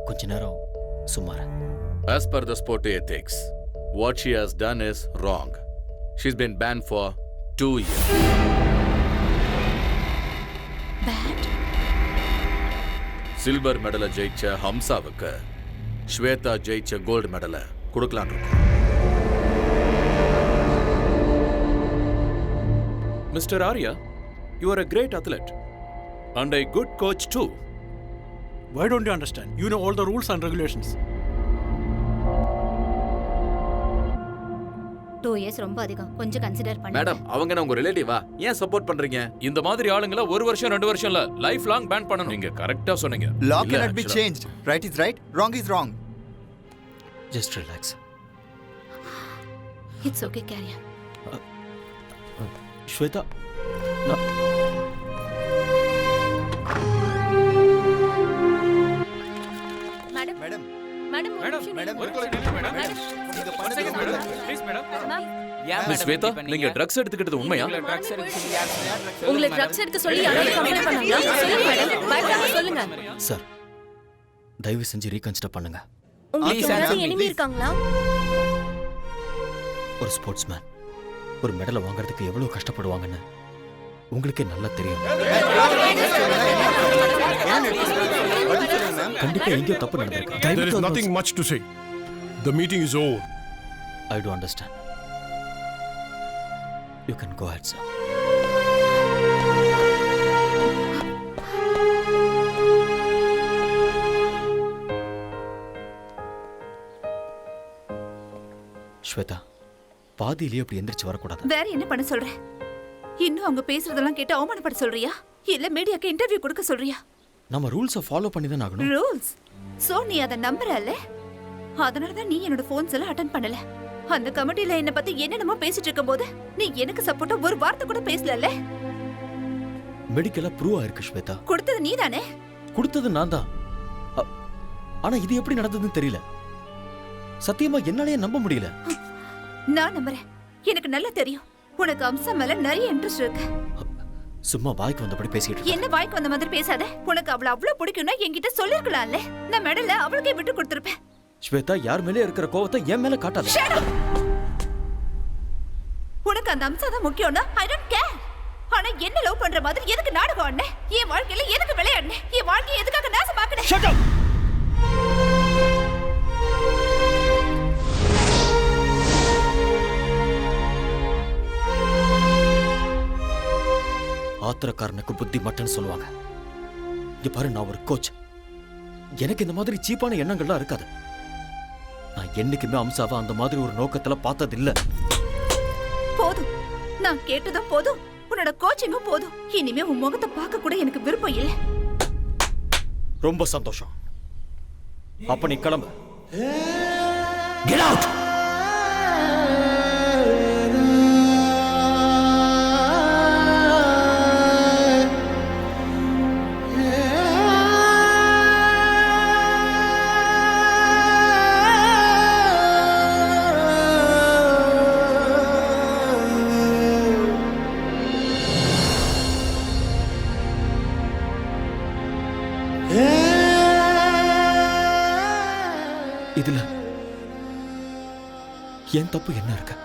கொஞ்ச நேரம் சும்மார. As per the sport ethics, what she has done is wrong. She's been banned for 2 years. Silver மெடலை ஜெயிச்ச ஹம்சாவுக்கு ஸ்வேதா ஜெயிச்ச கோல்டு மெடலை கொடுக்கலான்னு இருக்கோம். Mr. Arya, you are a great athlete and a good coach too. Why don't you understand? You know all the rules and regulations. 2 years ரொம்ப அதிகம். கொஞ்சம் consider பண்ணுங்க. Madam, அவங்க நான் உங்க ரிலேட்டிவா? ஏன் சப்போர்ட் பண்றீங்க? இந்த மாதிரி ஆளுங்கள 1 வருஷம் 2 வருஷம் இல்ல, லைஃப் லாங் பேன் பண்ணனும். நீங்க கரெக்ட்டா சொன்னீங்க. Law cannot be changed. Right is right, wrong is wrong. Just relax. It's okay, carry on. Shwetha, madam madam miss Shwetha, நீங்க ட்ரக்ஸ் எடுத்துக்கிட்டது உண்மையா? உங்களை ட்ரக்ஸ் எடுக்க சொல்லி யாராவது கம்ப்ளைன்ட் பண்ணாங்களா? சொல்லுங்க மேடம், பயப்படாம சொல்லுங்க. சார் தயவு செஞ்சு ரீகன்சிடர் பண்ணுங்க. உங்களுக்கு யாராவது எனிமி இருக்காங்களா? ஒரு ஸ்போர்ட்ஸ்மேன் ஒரு மெடலை வாங்குறதுக்கு எவ்வளவு கஷ்டப்படுவாங்கன்னு உங்களுக்கே நல்லா தெரியும். கண்டிப்பா எங்கேயோ தப்பு நடந்திருக்கு. There is nothing much to say. The meeting is over. I do understand. You can go ahead, sir. Shweta, பாதியிலேயே அப்படி எந்திரிச்சு வரக்கூடாது. வேற என்ன பண்ண சொல்ற? இன்னும் அவங்க பேசுறதெல்லாம் கேட்டு அவமானப்பட சொல்றியா? இல்ல மீடியாக்கு இன்டர்வியூ கொடுக்க சொல்றியா? நம்ம ரூல்ஸை ஃபாலோ பண்ணி தான் ஆகணும். ரூல்ஸ்? சோ நீ அத நம்பறல? அதனால தான் நீ என்னோட போன்ஸ் எல்லாம் அட்டெண்ட் பண்ணல. அந்த கமிட்டில என்ன பத்தி என்னென்னமோ பேசிட்டு இருக்கும்போது நீ எனக்கு சப்போர்ட்டா ஒரு வார்த்தை கூட பேசலல்ல? மெடிக்கலா ப்ரூவ் ஆயிருக்கு ஸ்வேதா. கொடுத்தது நீதானே? கொடுத்தது நான் தான். ஆனா இது எப்படி நடந்ததுன்னு தெரியல. சத்தியமா என்னாலயே நம்ப முடியல. நான் நம்புறேன். எனக்கு நல்லா தெரியும் உனக்கு அம்சா மேல நிறைய இன்ட்ரெஸ்ட் இருக்கு. சும்மா வாய்க்கு வந்தபடி பேசிட்டு என்ன வாய்க்கு வந்த மாதிரி பேசாத. உனக்கு அவளை அவ்வளவு பிடிக்கும்னா என்கிட்ட சொல்லிருக்கலாம்ல. நான் மெடல அவளுக்கே விட்டு கொடுத்திருப்பேன். ஸ்வேதா, யார் மேலே இருக்கிற கோவத்தை என் மேல காட்டாத. உனக்கு அந்த அம்சா தான் முக்கியம்னா ஐ டோன்ட் கேர். ஆனா என்ன லவ் பண்ற மாதிரி எதுக்கு நாடகம் ஆடுன? என் வாழ்க்கையில எதுக்கு விளையாடுன? என் வாழ்க்கையை எதுக்காக நாசமாக்குன? Shut up. ஆத்திரக்காரனுக்கு புத்தி மட்டும்னு சொல்லுவாங்க. இங்க பாரு, நான் ஒரு கோச். எனக்கு இந்த மாதிரி சீப்பான எண்ணங்கள்லாம் இருக்காது. நான் என்னைக்குமே அம்சாவை அந்த மாதிரி ஒரு நோக்கத்துல பார்த்தது இல்ல. போதும், நான் கேட்டதும் போதும், உன்னோட கோச்சிங்கும் போதும். இனிமே உன் முகத்தை பார்க்க கூட எனக்கு விருப்பம் இல்ல. ரொம்ப சந்தோஷம். அப்ப நீ கிளம்பு. Get out. இதுல என் தப்பு என்ன இருக்கு?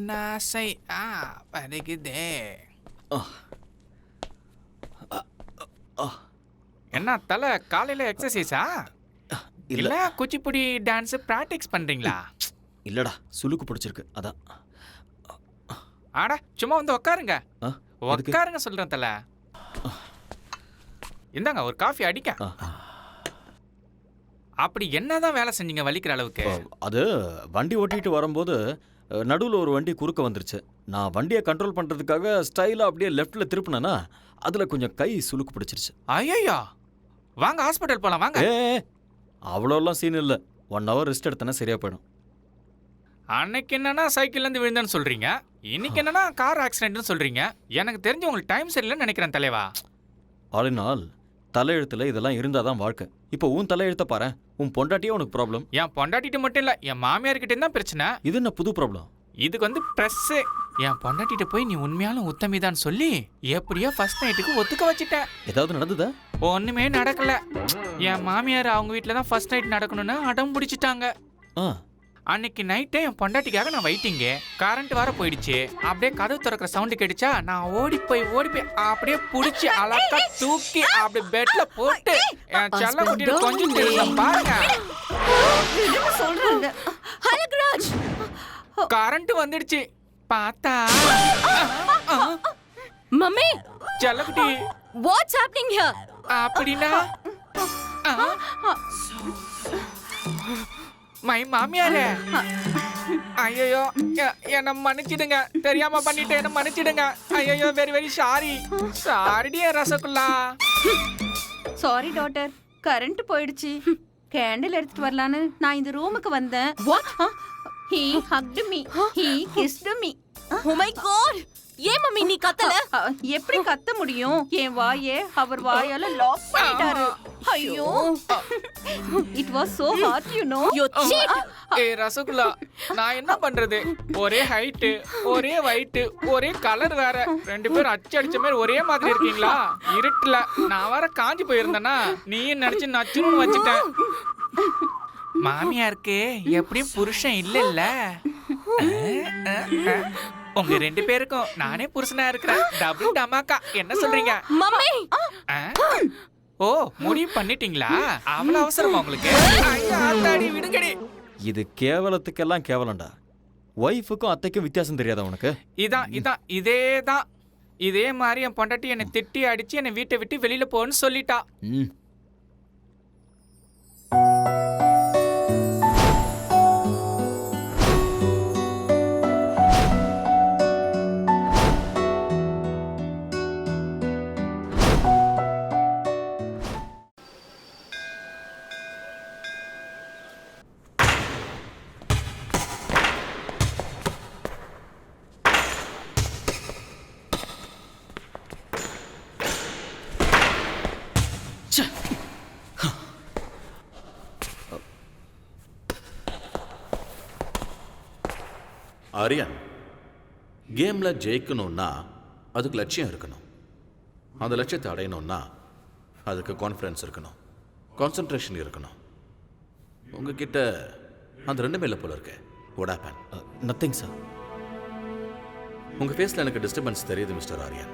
என்ன ஆசை வருகுதே. என்ன தலை காலையில எக்ஸசைஸா இல்ல குச்சிப்புடி டான்ஸ் பிராக்டிஸ் பண்றீங்களா? இல்லடா சுளுக்கு பிடிச்சிருக்கு அதான். ஆடா சும்மா வந்து உட்காருங்க. உட்காருங்க சொல்றேன் தலை. இந்தாங்க ஒரு காஃபி அடிக்க. அப்படி என்னதான் வேலை செஞ்சீங்க வலிக்கிற அளவுக்கு? அது வண்டி ஓட்டிட்டு வரும்போது நடுவில் ஒரு வண்டி குறுக்க வந்துருச்சு. நான் வண்டியை கண்ட்ரோல் பண்ணுறதுக்காக ஸ்டைலாக அப்படியே லெஃப்டில் திருப்பினேன்னா அதில் கொஞ்சம் கை சுளுக்கு பிடிச்சிருச்சு. ஐயோ வாங்க ஹாஸ்பிட்டல் போகலாம் வாங்க. அவ்வளோலாம் சீன் இல்லை. 1 hour ரெஸ்ட் எடுத்தேன்னா சரியாக போயிடும். அன்னைக்கு என்னன்னா சைக்கிள்லேருந்து விழுந்தேன்னு சொல்கிறீங்க, இன்னைக்கு என்னன்னா கார் ஆக்சிடென்ட்னு சொல்கிறீங்க. எனக்கு தெரிஞ்சு உங்களுக்கு டைம் சரியில்லைன்னு நினைக்கிறேன் தலைவா. ஆல் இன் ஆல் தலையெழுத்தில் இதெல்லாம் இருந்தால் தான் வாழ்க்கை. இப்போ உன் தலையெழுத்த பாரு. உன் பொண்டாட்டியே உனக்கு ப்ராப்ளம். என் பொண்டாட்டிட்டு மட்டும் இல்லை, என் மாமியார்கிட்ட தான் பிரச்சனை. இது என்ன புது ப்ராப்ளம்? இதுக்கு வந்து ப்ரெஸ்ஸு. என் பொண்டாட்டிட்ட போய் நீ உண்மையாலும் உத்தமிதான் சொல்லி எப்படியோ ஃபர்ஸ்ட் நைட்டுக்கு ஒத்துக்க வச்சுட்டேன். ஏதாவது நடந்ததா? ஒன்றுமே நடக்கல. என் மாமியார் அவங்க வீட்டில் தான் ஃபர்ஸ்ட் நைட் நடக்கணும்னு அடம் பிடிச்சிட்டாங்க. அன்னைக்கு நைட்டே என் பொண்டாட்டிக்காக நான் வெயிட்டிங்க. கரண்ட் வர போயிடுச்சு. அப்படியே கதவு திறக்கிற சவுண்டு கேட்டுச்சா, நான் ஓடி போய் அப்படியே புடிச்சு அழகா தூக்கி அப்படியே பெட்ல போட்டு என் செல்ல குட்டியில கொஞ்சம் தெரியும் பாருங்க. கரண்ட் வந்துடுச்சு. பார்த்தா மம்மி செல்லக்குட்டி வாட்ஸ் ஹேப்பனிங் ஹியர்? அப்படினா மை மாமியாரே, ஐயோ என்ன மன்னிச்சிடுங்க, தெரியாம பண்ணிட்டு என்ன மன்னிச்சிடுங்க. ஐயோ very very sorry rasgulla. Sorry daughter, current போயிடுச்சு. கேண்டில் எடுத்துட்டு வரலான்னு நான் இந்த ரூமுக்கு வந்தேன். He hugged me. He kissed me. Oh my god! ஏன் மம்மி நீ கத்தல? எப்படி கத்த முடியும்? என் வாயே அவர் வாயால லாக் பண்ணிட்டாரு. ஐயோ, it was so hard, you know. You cheat. Rasgulla, நான் என்ன பண்றது? ஒரே ஹைட், ஒரே weight, ஒரே கலர் வேற. 2 பேரும் அடிச்ச மாதிரி ஒரே மாதிரி இருக்கீங்களா? இருட்டுல நான் வேற காஞ்சி போயிருந்தேனா, நீ நினைச்சு நச்சுன்னு வச்சிட்டேன். மாமியாருக்கு எப்படியும் புருஷன் இல்ல. உங்க 2 பேருக்கும் நானே புருஷனா இருக்கிறேன். டபுள் டமாக்கா. என்ன சொல்றீங்க மம்மி? ஓ முடிவு பண்ணிட்டீங்களா? அவ்வளவு அவசரமா உங்களுக்கு? விடுங்கடி. இது கேவலத்துக்கெல்லாம் கேவலண்டா. ஒய்ஃபுக்கும் அத்தைக்கும் வித்தியாசம் தெரியாதா உனக்கு? இதேதான். இதே மாதிரி என் பொண்டாட்டி என்னை திட்டி அடிச்சு என்னை வீட்டை விட்டு வெளியில போன்னு சொல்லிட்டா. ஆரியன், கேம்ல ஜெயிக்கணும்னா அதுக்கு லட்சியம் இருக்கணும். அந்த லட்சியத்தை அடையணும்னா அதுக்கு கான்ஃபிடன்ஸ் இருக்கணும், கான்சென்ட்ரேஷன் இருக்கணும். உங்ககிட்ட அந்த 2மே இல்லை போல இருக்கு. What happen? Nothing sir. உங்க ஃபேஸ்ல எனக்கு டிஸ்டர்பன்ஸ் தெரியுது மிஸ்டர் ஆரியன்.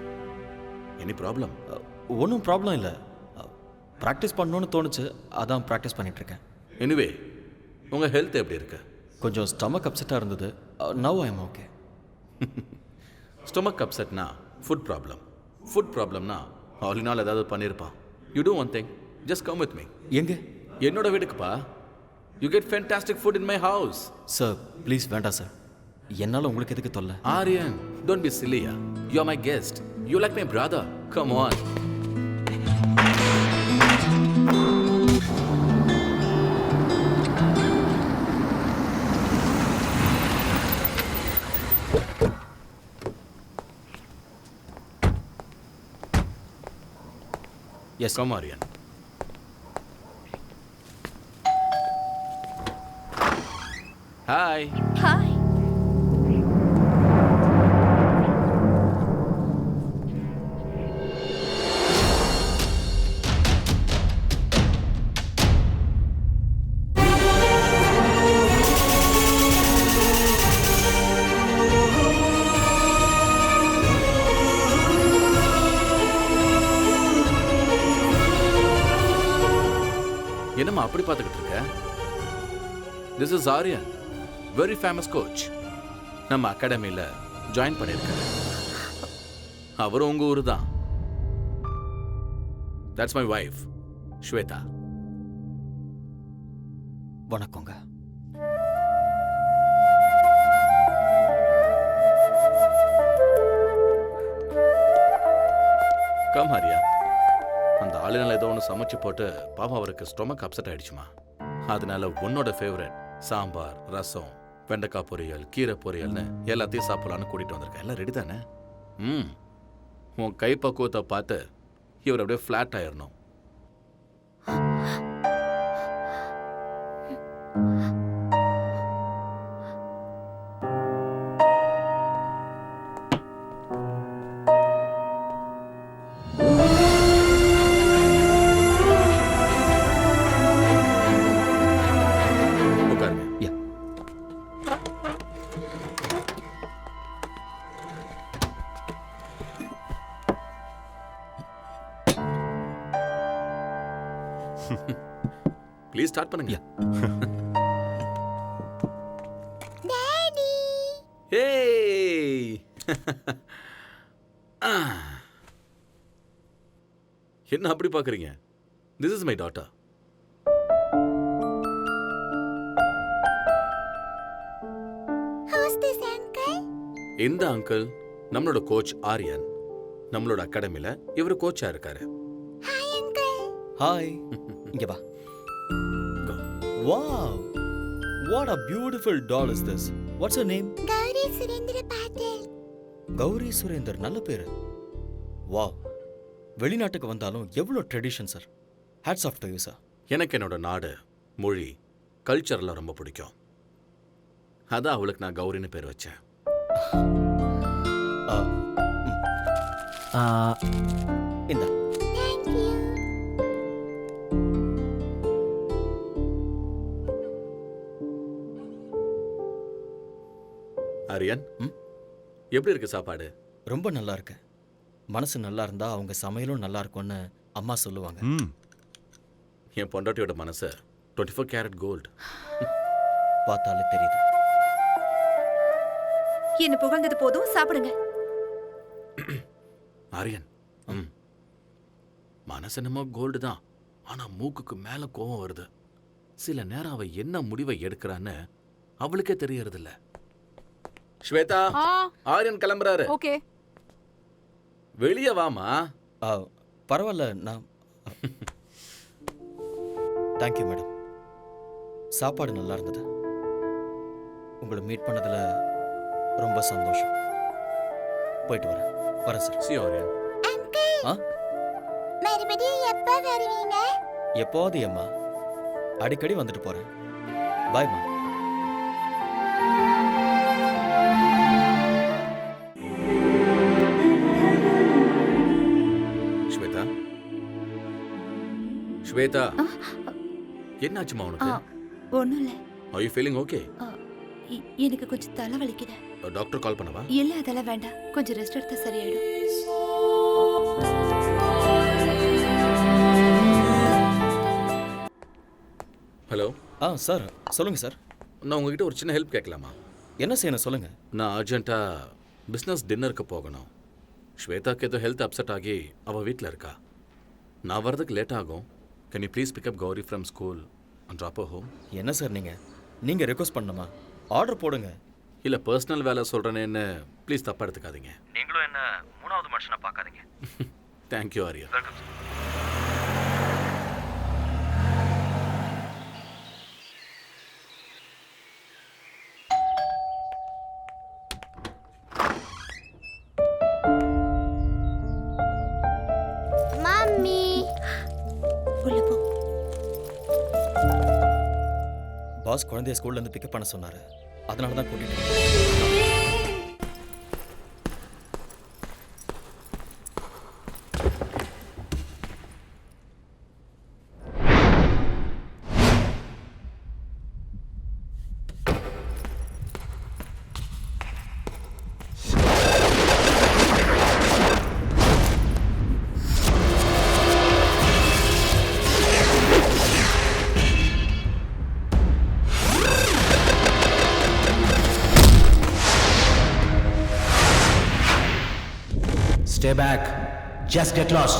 Any problem? ஒன்றும் ப்ராப்ளம் இல்லை. ப்ராக்டிஸ் பண்ணணும்னு தோணுச்சு, அதான் ப்ராக்டிஸ் பண்ணிட்டு இருக்கேன். எனிவே, உங்க ஹெல்த் எப்படி இருக்கு? கொஞ்சம் ஸ்டமக் அப்செட்டாக இருந்தது. Now I am okay. Stomach அப்செட்னா ஃபுட் ப்ராப்ளம்னா ஆல் இன் ஆல் ஏதாவது பண்ணியிருப்பான். You do one thing, just come with me. எங்க? என்னோட வீட்டுக்குப்பா. You get fantastic food in my house. Sir please வேண்டாம் சார். என்னால் உங்களுக்கு எதுக்கு தொல்லை? ஆரியன், டோன்ட் பி சில்லியா. You are my guest. You like my brother. Come on. Yes, come Aryan. Hi. Hi. அப்படி பார்த்துக்கிட்டு இருக்க? This is Aryan, very famous coach. நம்ம அகாடமியில் ஜாயின் பண்ணியிருக்காரு. அவரும் உங்க ஊரு தான். That's my wife Shwetha. வணக்கங்க. கம் ஆரியா. அந்த ஆளுநர் ஏதோ ஒன்று சமைச்சு போட்டு பாவம் அவருக்கு ஸ்டொமக் அப்செட் ஆயிடுச்சுமா. அதனால உன்னோட ஃபேவரட் சாம்பார், ரசம், வெண்டைக்காய் பொரியல், கீரை பொரியல்னு எல்லாத்தையும் சாப்பிடலான்னு கூட்டிட்டு வந்திருக்கேன். எல்லாம் ரெடி தானே? உன் கை பக்குவத்தை பார்த்து இவர் அப்படியே ஃப்ளாட் ஆயிடணும். ப்ளீஸ் ஸ்டார்ட் பண்ணுங்க. டாடி. ஏய். என்ன அப்படி பார்க்கறீங்க? This is my daughter. Who's this uncle? இந்த அங்கிள் நம்மளோட கோச் ஆரியன். நம்மளோட அகாடமில இவர் கோச்சா இருக்காரு. Hi uncle. ஹாய். இங்க வா. Wow! What a beautiful doll is this? What's her name? Gowri Surendra பாட்டில். கௌரி சுரேந்தர், நல்ல பேரு. வாவ். வெளிநாட்டுக்கு வந்தாலும் எவ்வளோ tradition sir. Hats off to you sir. எனக்கு என்னோட நாடு, மொழி, கல்ச்சர்லாம் ரொம்ப பிடிக்கும். அதான் அவளுக்கு நான் கௌரின்னு பேர் வச்சேன். இந்த ஆரியன், எப்படி இருக்கு சாப்பாடு? ரொம்ப நல்லா இருக்கு. மனசு நல்லா இருந்தா அவங்க சமையலும் நல்லா இருக்கும்னு அம்மா சொல்லுவாங்க. என் பொண்டாட்டியோட மனசு 24 கேரட் கோல்டு. பார்த்தாலே தெரியுது. என்ன புகழ்ந்தது போதும், சாப்பிடுங்க. ஆரியன், மனசு என்னமோ கோல்டு தான், ஆனா மூக்குக்கு மேல கோவம் வருது. சில நேரம் அவ என்ன முடிவை எடுக்கிறான்னு அவளுக்கே தெரியறதில்ல. ஸ்வேதா, ஆரியன் கிளம்புறாரு. ஓகே. வெளியே வாமா. பரவாயில்ல, நான் தேங்க்யூ மேடம். சாப்பாடு நல்லா இருந்தது. உங்களை மீட் பண்ணதுல ரொம்ப சந்தோஷம். போயிட்டு வரேன். வரேன் சார். சி ஆரியன். அங்கிள். மறுபடியும் எப்ப வருவீங்க? எப்போது அம்மா, அடிக்கடி வந்துட்டு போறேன். பாய்மா. ஸ்வேதா, ஸ்வேதா, என்னாச்சுமா உனக்கு? ஒண்ணும் இல்ல. Are you feeling okay? எனக்கு கொஞ்சம் தலை வலிக்குது. டாக்டர் கால் பண்ணவா? இல்ல, அதெல்லாம் வேண்டாம். கொஞ்சம் ரெஸ்ட் எடுத்தா சரியாயிடும். ஹலோ. சார் சொல்லுங்க சார். நான் உங்ககிட்ட ஒரு சின்ன ஹெல்ப் கேட்கலாமா? என்ன செய்யணும் சொல்லுங்க. நான் அர்ஜென்ட்டாக பிஸ்னஸ் டின்னருக்கு போகணும். ஸ்வேதாக்கு ஏதோ ஹெல்த் அப்செட் ஆகி அவள் வீட்டில் இருக்கா. நான் வரதுக்கு லேட் ஆகும். Can you please pick up Gowri from school and drop home? என்ன சார் நீங்கள் ரெக்வஸ்ட் பண்ணணுமா? ஆர்டர் போடுங்க. இல்லை, பர்சனல் வேலை சொல்கிறேன்னு ப்ளீஸ் தப்பாக எடுத்துக்காதீங்க. நீங்களும் என்ன மூணாவது மனுஷனை பார்க்காதீங்க. தேங்க்யூ ஆரியா. மம்மி. உள்ள போ. பாஸ் குழந்தைய ஸ்கூல்ல இருந்து பிக்கப் பண்ண சொன்னாரு. அதனால தான் கூட்டிட்டு Stay back. Just get lost.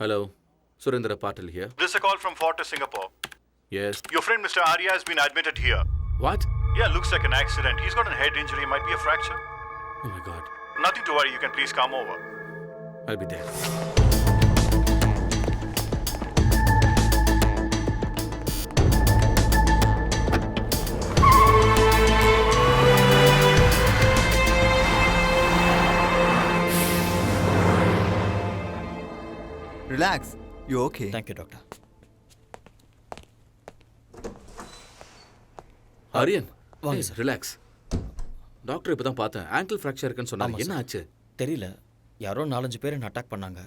Hello, Surendra Patil here. This is a call from Fortis, Singapore. Yes. Your friend Mr. Arya has been admitted here. What? Yeah, looks like an accident. He's got a head injury, might be a fracture. Oh my God. Nothing to worry, you can please come over. I'll be there. Relax. You okay? Thank you, doctor. Aryan வாங்க sir. Relax. Doctor இப்போ தான் பார்த்தேன். Angle fracture இருக்குன்னு சொன்னாங்க. என்ன ஆச்சு? தெரியல. யாரோ 4-5 பேர் என்ன அட்டாக் பண்ணாங்க.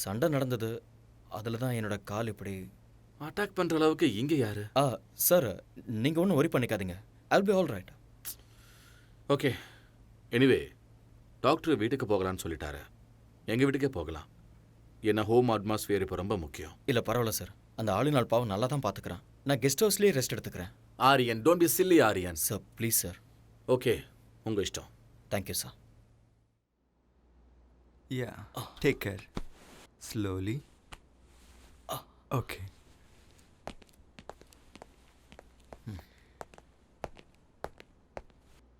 சண்டை நடந்தது. அதில் தான் என்னோட கால் இப்படி அட்டாக் பண்ணுற அளவுக்கு இங்கே யாரு? சார் நீங்கள் ஒன்றும் ஒரி பண்ணிக்காதீங்க. I'll be all right. Okay. Anyway doctor வீட்டுக்கு போகலான்னு சொல்லிட்டாரு. எங்கள் வீட்டுக்கே போகலாம். என்ன ஹோம் அட்மாஸ்பியர் இப்போ ரொம்ப முக்கியம். இல்லை பரவாயில்ல சார். அந்த ஆளுநாள் பாவம் நல்லா தான் பார்த்துக்கிறேன். நான் கெஸ்ட் ஹவுஸ்லேயே ரெஸ்ட் எடுத்துக்கிறேன். Aryan, don't B chilli Aryan. Sir please sir. Okay, உங்கள் இஷ்டம். Thank you sir. Yeah. Take care. Slowly. Okay.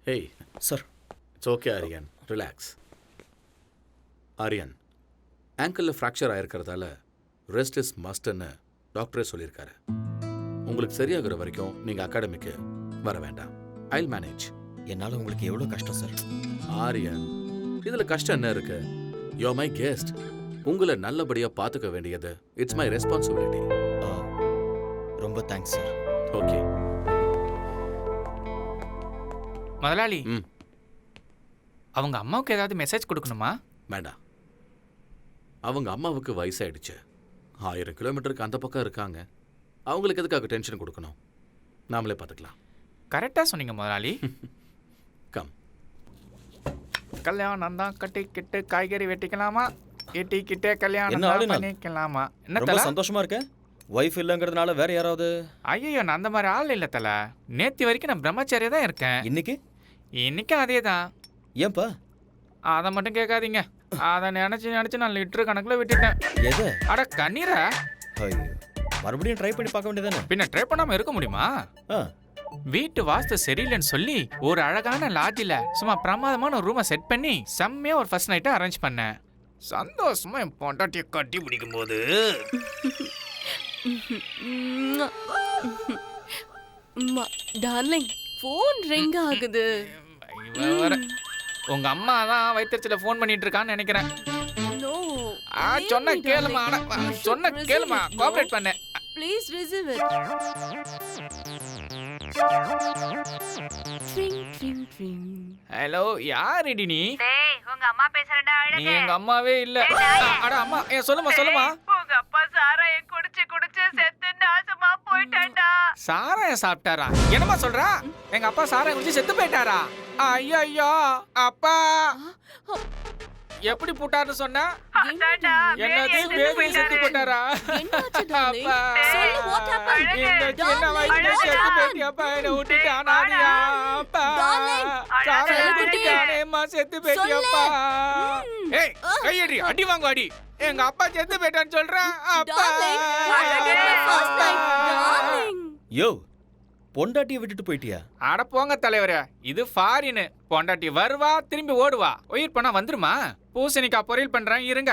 Hey. Sir. It's okay, Aryan. Relax. Aryan, ஆங்கிளில் ஃப்ராக்சர் ஆயிருக்கிறதால ரெஸ்ட் இஸ் மஸ்ட்னு டாக்டரே சொல்லியிருக்காரு. உங்களுக்கு சரியாகிற வரைக்கும் நீங்கள் அகாடமிக்கு வர வேண்டாம். ஐல் மேனேஜ். என்னால் உங்களுக்கு எவ்வளோ கஷ்டம் சார். ஆரியன், இதில் கஷ்டம் என்ன இருக்கு? You are my guest. உங்களை நல்லபடியாக பார்த்துக்க வேண்டியது இட்ஸ் மை ரெஸ்பான்சிபிலிட்டி. ரொம்ப தேங்க்ஸ் சார். ஓகே முதலாளி, அவங்க அம்மாவுக்கு ஏதாவது மெசேஜ் கொடுக்கணுமா? வேண்டாம். அவங்க அம்மாவுக்கு வயசாயிடுச்சு. 1000 கிலோமீட்டருக்கு அந்த பக்கம் இருக்காங்க. அவங்களுக்கு எதுக்காக டென்ஷன் கொடுக்கணும்? நாமளே பார்த்துக்கலாம். கரெக்டாக சொன்னீங்க முதலாளி. கம். கல்யாணம் தான் கட்டிக்கிட்டு காய்கறி வெட்டிக்கலாமா? வெட்டிக்கிட்டே கல்யாணம் என்ன தான் ஆளுநாள்? பண்ணிக்கலாமா? ரொம்ப சந்தோஷமா இருக்க? ஒய்ஃப் இல்லைங்கிறதுனால வேற யாராவது? ஐயோ, நான் அந்த மாதிரி ஆள் இல்லை தல. நேற்று வரைக்கும் நான் பிரம்மச்சாரியா தான் இருக்கேன். இன்னைக்கும் அதே தான். ஏன்பா? அதை மட்டும் கேட்காதீங்க. அதை நினைச்சு நான் லிட்டர் கணக்கில் விட்டுட்டேன். எது? அட கண்ணீரா? மறுபடியும் ட்ரை பண்ணி பார்க்க வேண்டியதானே? பின்ன ட்ரை பண்ணாம இருக்க முடியுமா? வீட்டு வாஸ்து சரியில்லைன்னு சொல்லி ஒரு அழகான லாட்ஜில் சும்மா பிரமாதமான ஒரு ரூமை செட் பண்ணி செம்மையா ஒரு ஃபர்ஸ்ட் நைட்டை அரேஞ்ச் பண்ணேன். சந்தோஷமா என் பொண்டாட்டியை கட்டி பிடிக்கும் போது டார்லிங், ஃபோன் ரிங் ஆகுது. உங்க அம்மா தான் வயிற்றுல ஃபோன் பண்ணிட்டு இருக்கான்னு நினைக்கிறேன். சொன்ன கேளுமா, கோஆபரேட் பண்ண. Please receive it. ஹலோ, யாருடி நீ? டேய், உங்க அம்மா பேசுறடா. நீ எங்க அம்மாவே இல்ல. அட அம்மா, சொல்லுமா. உங்க அப்பா சாராய குடிச்சு செத்து நாசமா போயிட்டான்டா. சாராயம் சாப்பிட்டாரா? என்னமா சொல்றா? எங்க அப்பா சாராயம் குடிச்சு செத்து போயிட்டாரா? ஐயோ, அப்பா எப்படி போட்டாருன்னு சொன்னா? என்னது, பேபி செத்து போட்டாரா? அப்பா சொல்லு, what happened? இந்த சின்ன வயசுல செத்து போயிட்டியாப்பா, என்னை விட்டுட்டு அனாதையா? அப்பா சாராயம் குடிக்கானேம்மா செத்து போயிட்டியாப்பா. ஏய், கையடி, அடி வாங்க அடி. எங்க அப்பா செத்து போயிட்டான்னு சொல்றேன். அப்பா யோ, பொண்டாட்டியை விட்டுட்டு போயிட்டியா? அட போங்க தலைவரே, இது ஃபாரின். பொண்டாட்டி வருவா, திரும்பி ஓடுவா. உயிர் பண்ணா வந்துருமா? பூசணிக்காய் பொரியல் பண்றேன், இருங்க.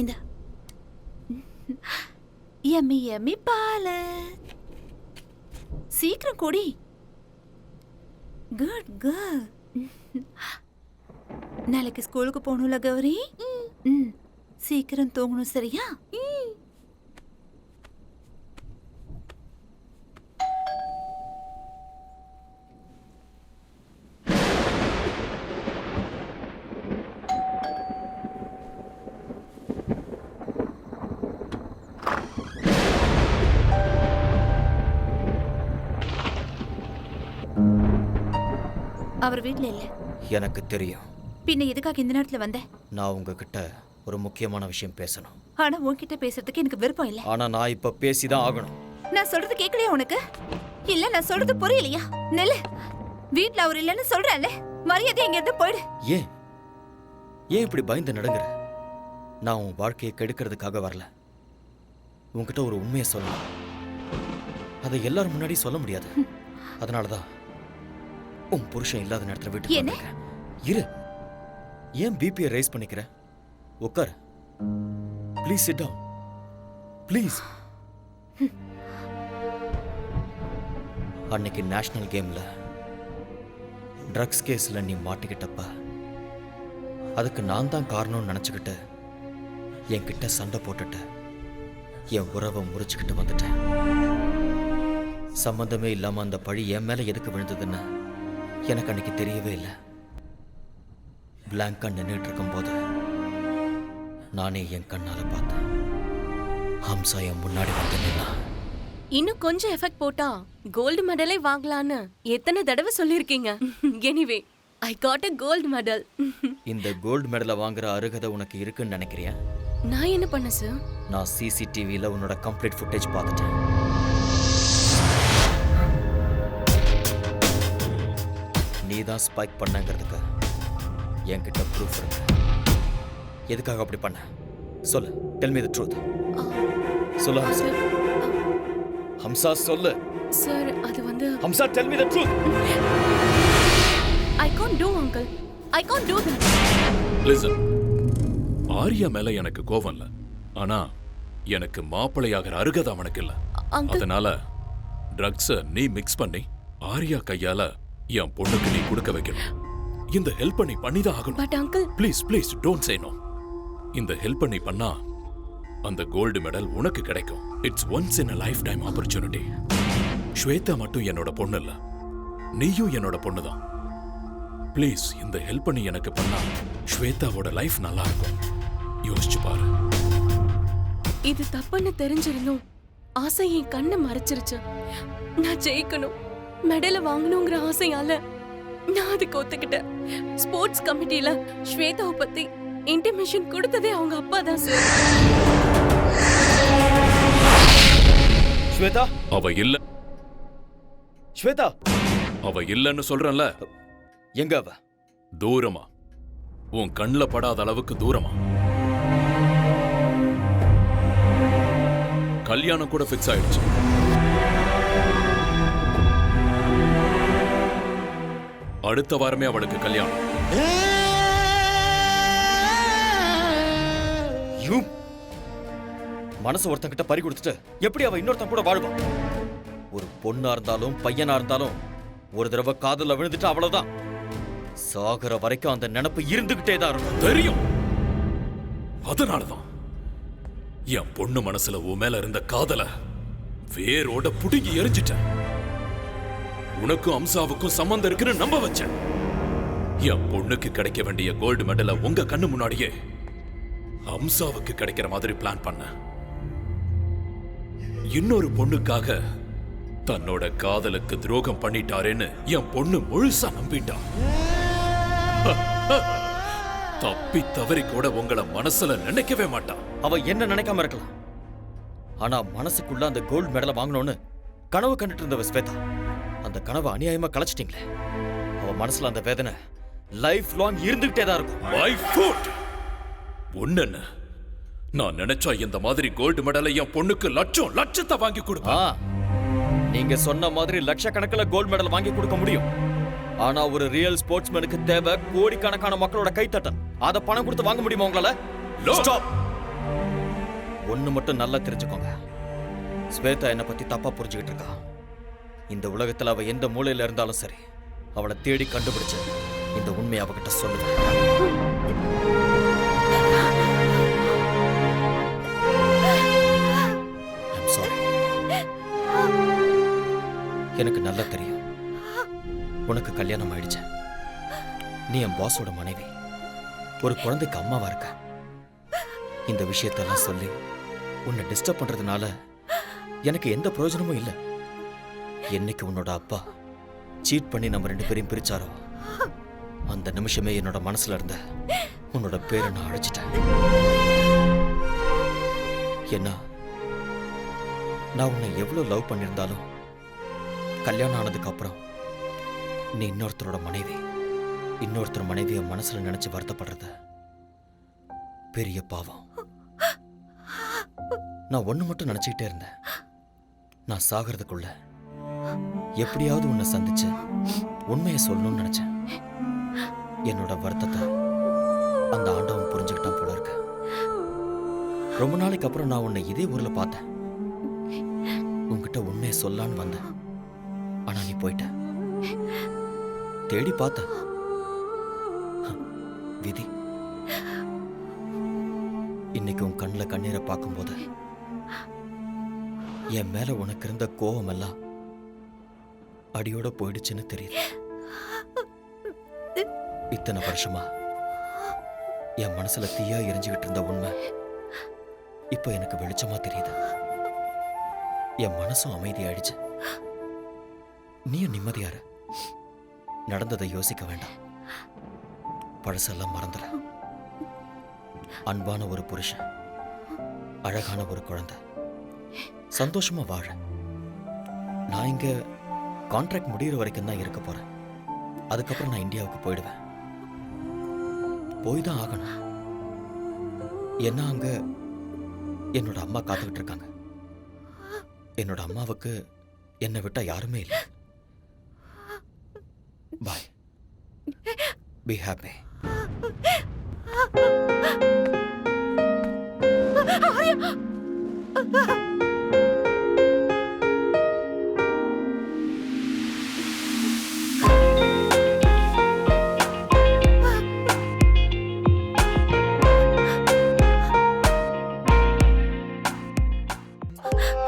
இந்த எம்மி எம்மி பால் சீக்கிரம் குடி. Good girl. நாளைக்கு ஸ்கூலுக்கு போகணும்ல கௌரி? சீக்கிரம் தூங்கணும், சரியா? அவர் வீட்ல இல்ல. எனக்கு தெரியும். பின்ன எதுக்காக இந்த நேரத்துல வந்த? நான் உங்ககிட்ட ஒரு முக்கியமான விஷயம் பேசணும். ஆனா உன்கிட்ட பேசுறதுக்கு எனக்கு விருப்பம் இல்ல. ஆனா நான் இப்ப பேசிதான் ஆகணும். நான் சொல்றது கேட்கலையா உனக்கு? இல்ல நான் சொல்றது புரியலையா? நெல்லு, வீட்ல அவர் இல்லன்னு சொல்றேன்ல, மரியாதை எங்க இருந்து போயிடு. ஏன் இப்படி பயந்து நடுங்குற? நான் உன் வாழ்க்கையை கெடுக்கிறதுக்காக வரல. உன்கிட்ட ஒரு உண்மையை சொல்லணும். அதை எல்லாரும் முன்னாடி சொல்ல முடியாது. அதனாலதான் உன் புருஷன் இல்லாத நேரத்துல வீட்டுக்கு வந்திருக்கேன். இரு, ஏன் பிபியை ரைஸ் பண்ணிக்கிற? உட்கார். Please sit down. ப்ளீஸ். அன்னைக்கு நேஷனல் கேம்ல ட்ரக்ஸ் கேஸ்ல நீ மாட்டிக்கிட்டப்ப அதுக்கு நான் தான் காரணம்னு நினைச்சுக்கிட்டு என்கிட்ட சண்டை போட்டுட்டு என் உறவை முறிச்சுக்கிட்டு வந்துட்டேன். சம்பந்தமே இல்லாம அந்த பழி என் மேல எதுக்கு விழுந்ததுன்னு எனக்கு அன்னைக்கு தெரியவே இல்லை. பிளாங்கா நின்றுட்டு இருக்கும்போது நானே என் கண்ணால பார்த்தேன். ஹம்சா என் முன்னாடி வந்து நின்னா. இன்னும் கொஞ்சம் எஃபெக்ட் போட்டா கோல்டு மெடலே வாங்கலான்னு எத்தனை தடவை சொல்லிருக்கீங்க. Anyway, I got a gold medal. இந்த கோல்டு மெடலை வாங்குற அருகதை உனக்கு இருக்குன்னு நினைக்கிறியா? நான் என்ன பண்ண சார்? நான் சிசிடிவில உன்னோட கம்ப்ளீட் ஃபுட்டேஜ் பார்த்துட்டேன். நீ தான் ஸ்பைக் பண்ணங்கிறதுக்கு என்கிட்ட ப்ரூஃப் இருக்கு. எதுக்காக அப்படி பண்ண? சொல்லு. Tell me the truth. சொல்லு ஹம்சா. ஹம்சா சொல்லு. சார், அது வந்து Hamsa, tell me the truth. I can't do, uncle. I can't do that. Listen, Arya மேல எனக்கு கோவம் இல்ல. ஆனா எனக்கு மாப்பிளையாகிற அருகதை அவனுக்கு இல்ல. அதனால ட்ரக்ஸ நீ மிக்ஸ் பண்ணி ஆரியா கையால என் பொண்ணுக்கு நீ கொடுக்க வைக்கணும். இந்த ஹெல்ப் பண்ணி பண்ணிதான் ஆகணும். But uncle, please don't say no. இந்த ஹெல்ப் பண்ணி பண்ணா அந்த கோல்டு மெடல் உனக்கு கிடைக்கும். It's once in a lifetime opportunity. Shwetha மட்டும் என்னோட பொண்ணு இல்ல, நீயும் என்னோட பொண்ணுதான். ப்ளீஸ் இந்த ஹெல்ப் பண்ணி எனக்கு பண்ணா ஸ்வேதாவோட லைஃப் நல்லா இருக்கும். யோசிச்சு பாரு. இது தப்புன்னு தெரிஞ்சிருந்தும் ஆசை என் கண்ணை மறைச்சிருச்சு. நான் ஜெயிக்கணும், மெடலை வாங்கணுங்கிற ஆசையால நான் அதுக்கு ஒத்துக்கிட்டேன். ஸ்போர்ட்ஸ் கமிட்டில ஸ்வேதாவை பத்தி இன்டிமேஷன் கொடுத்ததே அவங்க அப்பா தான் சார். ஸ்வேதா, அவ இல்ல. ஸ்வேதா, அவ இல்லன்னு சொல்றேன்ல. எங்க அவ? தூரமா, உன் கண்ணுல படாத அளவுக்கு தூரமா. கல்யாணம் கூட ஃபிக்ஸ் ஆயிடுச்சு. அடுத்த வாரமே அவளுக்கு கல்யாணம். மனசு ஒருத்தங்கிட்ட பறி கொடுத்துட்டு எப்படி அவ இன்னொருத்தன் கூட வாழ்வா? ஒரு பொண்ணா இருந்தாலும் பையனா இருந்தாலும் ஒரு தடவை காதல விழுந்துட்டு அவ்வளவுதான். சாகர வரைக்கும் அந்த நினைப்பு இருந்துகிட்டே தான் இருக்கும். தெரியும். அதனாலதான் என் பொண்ணு மனசுல உன் மேல இருந்த காதல வேரோட புடுங்கி எரிஞ்சிட்டேன். உனக்கும் அம்சாவுக்கும் சம்பந்தம் இருக்குன்னு நம்ப வச்சேன். என் பொண்ணுக்கு கிடைக்க வேண்டிய கோல்டு மெடலை உங்க கண்ணு முன்னாடியே அம்சாவுக்கு கிடைக்கிற மாதிரி பிளான் பண்ண. இன்னொரு பொண்ணுக்காக தன்னோட காதலுக்கு துரோகம் பண்ணிட்டாரேன்னு என் பொண்ணு முழுசா நம்பிட்டா. தப்பி தவறி கூட உங்களை மனசுல நினைக்கவே மாட்டான். அவ என்ன நினைக்காம இருக்கலாம், ஆனா மனசுக்குள்ள அந்த கோல்டு மெடலை வாங்கணும்னு கனவு கண்டுட்டு இருந்தவ ஸ்வேதா. அந்த கனவை அநியாயமா கலைச்சிட்டீங்களே. அவ மனசுல அந்த வேதனை லைஃப் லாங் இருந்துகிட்டே தான் இருக்கும். My foot. ஒண்ணு, நான் நினைச்சா இந்த மாதிரி கோல்டு மெடலை என் பொண்ணுக்கு லட்சத்தை வாங்கி கொடுப்பேன். நீங்க சொன்ன மாதிரி லட்சக்கணக்கில் கோல்டு மெடல் வாங்கி கொடுக்க முடியும். ஆனா ஒரு ரியல் ஸ்போர்ட்ஸ்மேனுக்கு தேவை கோடிக்கணக்கான மக்களோட கைத்தட்டல். அத பணம் கொடுத்து வாங்க முடியுமா உங்களால? ஸ்டாப். ஒண்ணு மட்டும் நல்லா தெரிஞ்சுக்கோங்க, ஸ்வேதா என்னை பத்தி தப்பா புரிஞ்சுக்கிட்டு இருக்கா. இந்த உலகத்துல அவ எந்த மூலையில இருந்தாலும் சரி, அவளை தேடி கண்டுபிடிச்சு இந்த உண்மையை அவகிட்ட சொல்லுவேன். I'm sorry. எனக்கு நல்லா தெரியும் உனக்கு கல்யாணம் ஆயிடுச்சு. நீ என் பாஸோட மனைவி, ஒரு குழந்தைக்கு அம்மாவா இருக்க. இந்த விஷயத்தெல்லாம் சொல்லி உன்னை டிஸ்டர்ப் பண்றதுனால எனக்கு எந்த பிரயோஜனமும் இல்லை. என்னைக்கு உன்னோட அப்பா சீட் பண்ணி நம்ம 2 பேரையும் பிரிச்சாரோ அந்த நிமிஷமே என்னோட மனசுல இருந்த உன்னோட பேரை நான் அழைச்சிட்டேன். என்ன, நான் உன்னை எவ்வளவு லவ் பண்ணியிருந்தாலும் கல்யாணம் ஆனதுக்கு அப்புறம் நீ இன்னொருத்தரோட மனைவி, இன்னொருத்தர் மனைவிய மனசுல நினைச்சு வருத்தப்படுறது பெரிய பாவம். நான் ஒண்ணு மட்டும் நினைச்சுக்கிட்டே இருந்தேன், நான் சாகிறதுக்குள்ள எப்படியாவது உன்னை சந்திச்சு உண்மையை சொல்லணும்னு நினைச்சேன். என்னோட வருத்தத்தை அந்த ஆண்டவன் புரிஞ்சுக்கிட்டான் போல இருக்க. ரொம்ப நாளைக்கு அப்புறம் நான் உன்னை இதே ஊர்ல பார்த்தேன். உன்கிட்ட உண்மையை சொல்லான்னு வந்தேன், ஆனா நீ போயிட்ட. தேடி பார்த்த விதி. இன்னைக்கு உன் கண்ணில் கண்ணீரை பார்க்கும்போது என் மேல உனக்கு இருந்த கோபம் எல்லாம் அடியோட போயிடுச்சுன்னு தெரியுது. இத்தனை வருஷமா என் மனசுல தீயா எரிஞ்சுக்கிட்டு இருந்த உண்மை இப்ப எனக்கு வெளிச்சமா தெரியுது. என் மனசும் அமைதியாயிடுச்சு. நீயும் நிம்மதியாரு. நடந்ததை யோசிக்க வேண்டாம், பழசெல்லாம் மறந்துற. அன்பான ஒரு புருஷன், அழகான ஒரு குழந்தை, சந்தோஷமா வாழ. நான் இங்க கான்ட்ராக்ட் முடிகிற வரைக்கும் தான் இருக்க போறேன். அதுக்கப்புறம் நான் இந்தியாவுக்கு போயிடுவேன். போய் தான் ஆகணும். என்ன, அங்க என்னோட அம்மா காத்துக்கிட்டு இருக்காங்க. என்னோட அம்மாவுக்கு என்னை விட்டா யாருமே இல்லை. பாய். Be happy.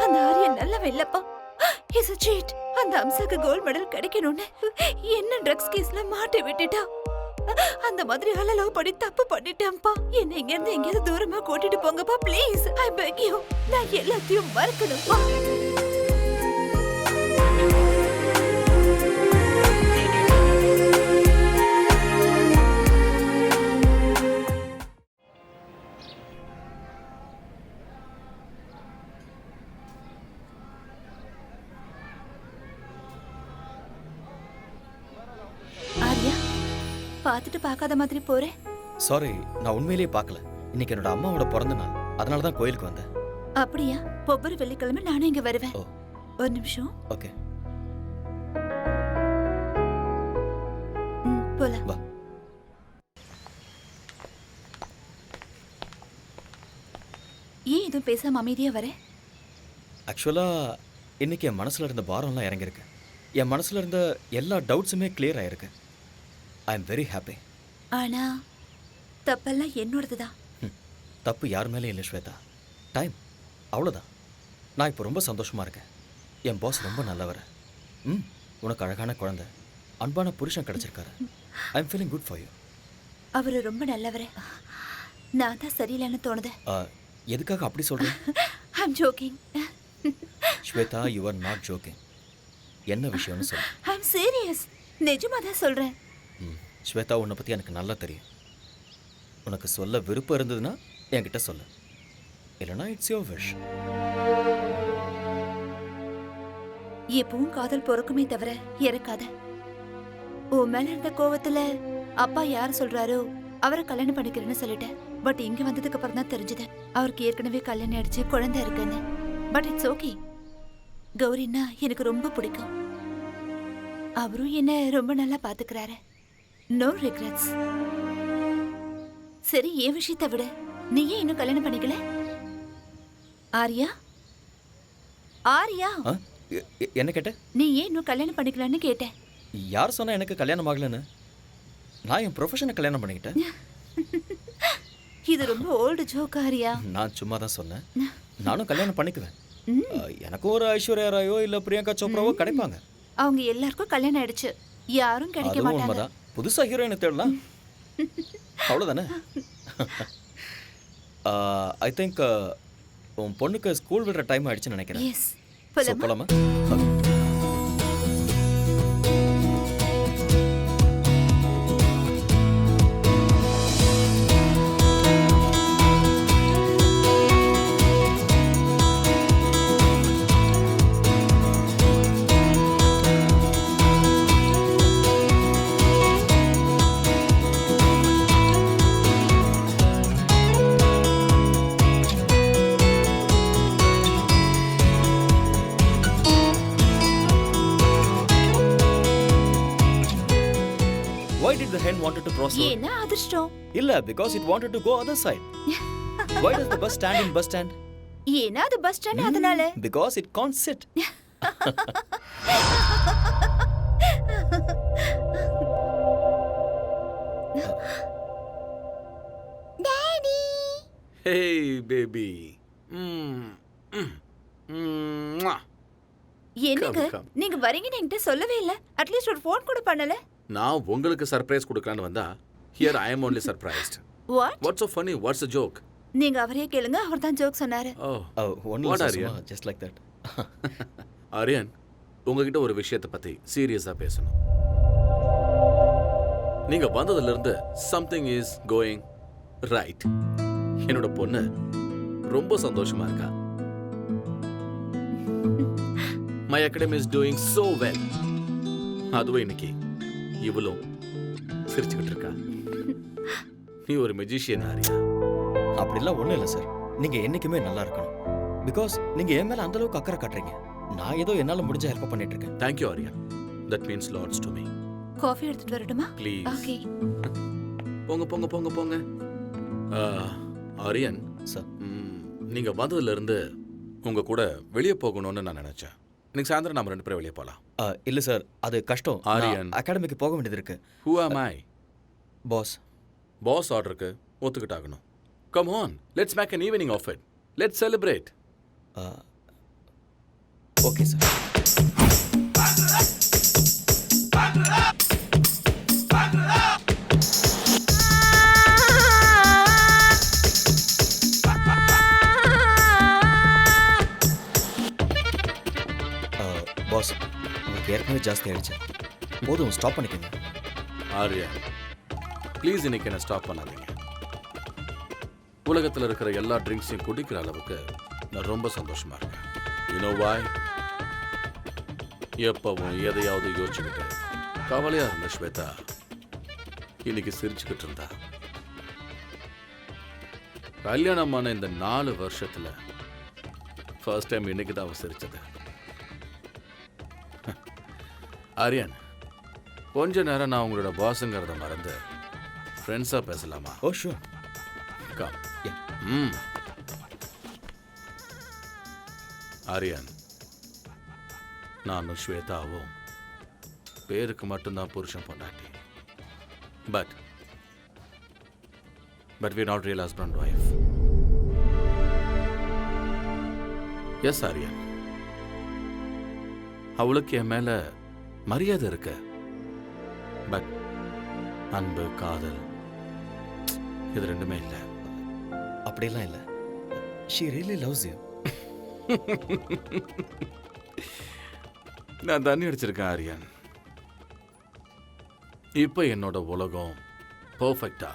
அந்த ஆரியன் நல்ல வெள்ளப்பா. He's a cheat. அந்த அம்சாக்கு கோல்ட் மெடல் கிடைக்கணும்னு என்ன ட்ரக்ஸ் கேஸ்ல மாட்டி விட்டுட்டா. அந்த மாதிரி ஆள லவ் பண்ணி தப்பு பண்ணிட்டேன்ப்பா. என்ன இங்க இருந்து எங்கேயாவது தூரமா கூட்டிட்டு போங்கப்பா ப்ளீஸ். I peg you. நான் எல்லாத்தையும் மறக்கணும்ப்பா. ஆர்யா, பார்த்துட்டு பார்க்காத மாதிரி போறேன். சாரி, நான் உண்மையிலேயே பார்க்கல. இன்னைக்கு என்னோட அம்மாவோட பிறந்த நாள், அதனால தான் கோயிலுக்கு வந்தேன். அப்படியா? ஒவ்வொரு வெள்ளிக்கிழமை நானும் இங்க வருவேன். ஒரு நிமிஷம். ஓகே, போலாம். வா. ஏன் எதுவும் பேசாம அமைதியா வர? ஆக்சுவலா இன்னைக்கு என் மனசுல இருந்த பாரம்லாம் இறங்கியிருக்கு. என் மனசுல இருந்த எல்லா டவுட்ஸுமே கிளியர் ஆயிருக்கு. I am very happy. ஆனா தப்பெல்லாம் என்னோடதுதான். தப்பு யார் மேலே இல்லை ஸ்வேதா. டைம், அவ்வளோதான். நான் இப்போ ரொம்ப சந்தோஷமா இருக்கேன். என் பாஸ் ரொம்ப நல்லவர். உனக்கு அழகான குழந்தை, அன்பான புருஷன் கிடைச்சிருக்காரு. I am feeling good for you. அவரு ரொம்ப நல்லவர். நான் தான் சரியில்லைன்னு தோணுது. எதுக்காக அப்படி சொல்றேன்? I am joking. Shweta, you are not joking. என்ன விஷயம்னு சொல்லு. I am serious. நிஜமா தான் சொல்றேன். ஸ்வேதா, உன்னை பற்றி எனக்கு நல்லா தெரியும். உனக்கு சொல்ல விருப்பம் இருந்ததுன்னா என்கிட்ட சொல்லு, இல்லைனா இட்ஸ் யோர் விஷ். எப்பவும் காதல் பொறுக்குமே தவிர இறக்காத. உன் மேல இருந்த கோவத்துல அப்பா யார் சொல்றாரோ அவரை கல்யாணம் பண்ணிக்கிறேன்னு சொல்லிட்டேன். பட் இங்க வந்ததுக்கு அப்புறம் தான் தெரிஞ்சது அவருக்கு ஏற்கனவே கல்யாணம் ஆயிடுச்சு, குழந்தை இருக்குன்னு. But it's okay. கௌரின்னா எனக்கு ரொம்ப பிடிக்கும். அவரும் என்ன ரொம்ப நல்லா பாத்துக்கிறாரு. No regrets. சரி, என் விஷயத்தை விட நீ ஏன் இன்னும் கல்யாணம் பண்ணிக்கல? ஆர்யா, ஆர்யா, என்ன கேட்ட? நீ ஏன் இன்னும் கல்யாணம் பண்ணிக்கலான்னு கேட்டேன். யார் சொன்னா எனக்கு கல்யாணம் ஆகலன்னு? நான் என் ப்ரொஃபஷனை கல்யாணம் பண்ணிக்கிட்டேன். இது ரொம்ப ஓல்டு ஜோக் ஆர்யா. நான் சும்மா தான் சொன்னேன். நானும் கல்யாணம் பண்ணிக்குவேன். எனக்கு ஒரு ஐஸ்வர்யா ராயோ இல்ல பிரியங்கா சோப்ராவோ கிடைப்பாங்க. அவங்க எல்லாருக்கும் கல்யாணம் ஆயிடுச்சு, யாரும் கிடைக்க மாட்டாங்க. உண்மைதான். புதுசா ஹீரோயினை தேடலாம், அவ்வளோதானே? ஐ திங்க் உன் பொண்ணுக்கு ஸ்கூல் விடுற டைம் ஆயிடுச்சுன்னு நினைக்கிறேன். எஸ், போலாமா? Why did the hen wanted to cross road? ஏன்னா அதிர்ஷ்டம். இல்ல, because it wanted to go other side. Why does the bus stand in bus stand? ஏன்னா அது பஸ் ஸ்டாண்ட், அதனால. Because it can't sit. Daddy. Hey baby. என்னங்க நீங்க வரீங்கன்னு என்கிட்ட சொல்லவே இல்ல. அட்லீஸ்ட் ஒரு ஃபோன் கூட பண்ணல. நான் உங்களுக்கு சர்ப்ரைஸ் கொடுக்கலான்னு வந்தா here I am only surprised. What? What's so funny? What's the joke? நீங்க அவரே கேளுங்க, அவர் தான் ஜோக் சொன்னாரு. What Aryan? Just like that. Aryan, உங்ககிட்ட ஒரு விஷயத்தை பத்தி சீரியஸா பேசணும். நீங்க வந்ததுல இருந்து something is going right. என்னோட பொண்ணு ரொம்ப சந்தோஷமா இருக்கா. My academy is doing so well. அதுவும் இன்னைக்கு இவளும் சிரிச்சுக்கிட்டு இருக்கா. நீ ஒரு மெஜிஷியன் ஆரியா. அப்படிலாம் ஒண்ணும் இல்லை சார். நீங்க என்னைக்குமே நல்லா இருக்கணும். பிகாஸ் நீங்க என் மேல அந்த அளவுக்கு அக்கறை காட்டுறீங்க. நான் ஏதோ என்னால முடிஞ்ச ஹெல்ப் பண்ணிட்டு இருக்கேன். Thank you Arya. That means lots to me. Coffee எடுத்துட்டு வரட்டுமா? Please. ஓகே. போங்க போங்க போங்க போங்க. ஆரியன் சார், நீங்க வந்ததுல இருந்து உங்க கூட வெளியே போகணும்னு நான் நினைச்சேன். இன்னைக்கு சாயந்தரம் நாம 2 பேரும் வெளியே போலாம். இல்ல சார், அது கஷ்டம். ஆரியன், அகாடமிக்கு போக வேண்டியது இருக்கு. Who am I? Boss. Boss ஆர்டருக்கு ஒத்துக்கிட்டாகணும். Come on, let's make an evening of it. Let's celebrate. Okay, sir. எனக்கு ஏற்கனவே ஜாஸ்தி ஆயிடுச்சு. போதும், ஸ்டாப் பண்ணிக்கோங்க. ஆர்யா, ப்ளீஸ் இன்னைக்கு என்ன ஸ்டாப் பண்ணாதீங்க. உலகத்தில் இருக்கிற எல்லா ட்ரிங்க்ஸையும் குடிக்கிற அளவுக்கு நான் ரொம்ப சந்தோஷமா இருக்கேன். யூனோ வாய்? எப்பவும் எதையாவது யோசிச்சுக்கிட்டு கவலையா இருந்த ஸ்வேதா இன்னைக்கு சிரிச்சுக்கிட்டு இருந்தா. கல்யாணமான இந்த 4 வருஷத்துல ஃபர்ஸ்ட் டைம் இன்னைக்கு தான் அவ சிரிச்சது. ஆரியன், கொஞ்ச நேரம் நான் உங்களோட பாஸுங்கிறத மறந்து ஃப்ரெண்ட்ஸா பேசலாமா? ஓ ஷூர். கம். ஆரியன், நானும் ஸ்வேதாவும் பேருக்கு மட்டும்தான் புருஷன் பொண்டாட்டி. But we're not real husband and wife. Yes Aryan, அவளுக்கு என் மேல மரியாதை இருக்கு. பட் அன்பு, காதல் இது ரெண்டுமே இல்லை. அப்படியெல்லாம் இல்லை. she really loves you. நான் தண்ணி அடிச்சிருக்கேன் ஆரியன். இப்போ என்னோட உலகம் பர்ஃபெக்டா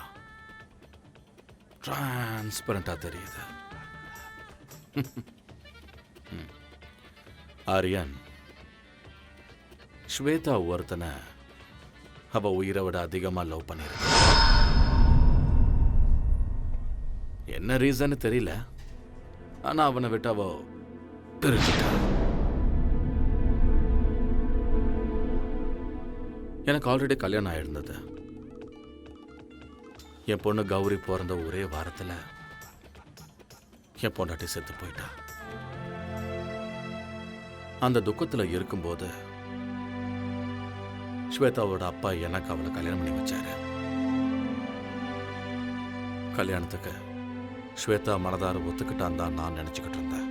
டிரான்ஸ்பரண்டா தெரியுது. ஆரியன், ஸ்வேதா ஒருத்தனை அவ உயிரை விட அதிகமா லவ் பண்ணிருக்க. என்ன ரீசன் தெரியல, ஆனா அவனை விட்டு அவ பிரிச்சுட்டா. எனக்கு ஆல்ரெடி கல்யாணம் ஆயிருந்தது. என் பொண்ணு கௌரி பிறந்த ஒரே வாரத்தில் என் பொண்டாட்டி செத்து போயிட்டா. அந்த துக்கத்தில் இருக்கும்போது ஸ்வேதாவோட அப்பா எனக்கு அவளை கல்யாணம் பண்ணி வச்சாரு. கல்யாணத்துக்கு ஸ்வேதா மனதார ஒத்துக்கிட்டான் தான் நான் நினச்சிக்கிட்டு இருந்தேன்.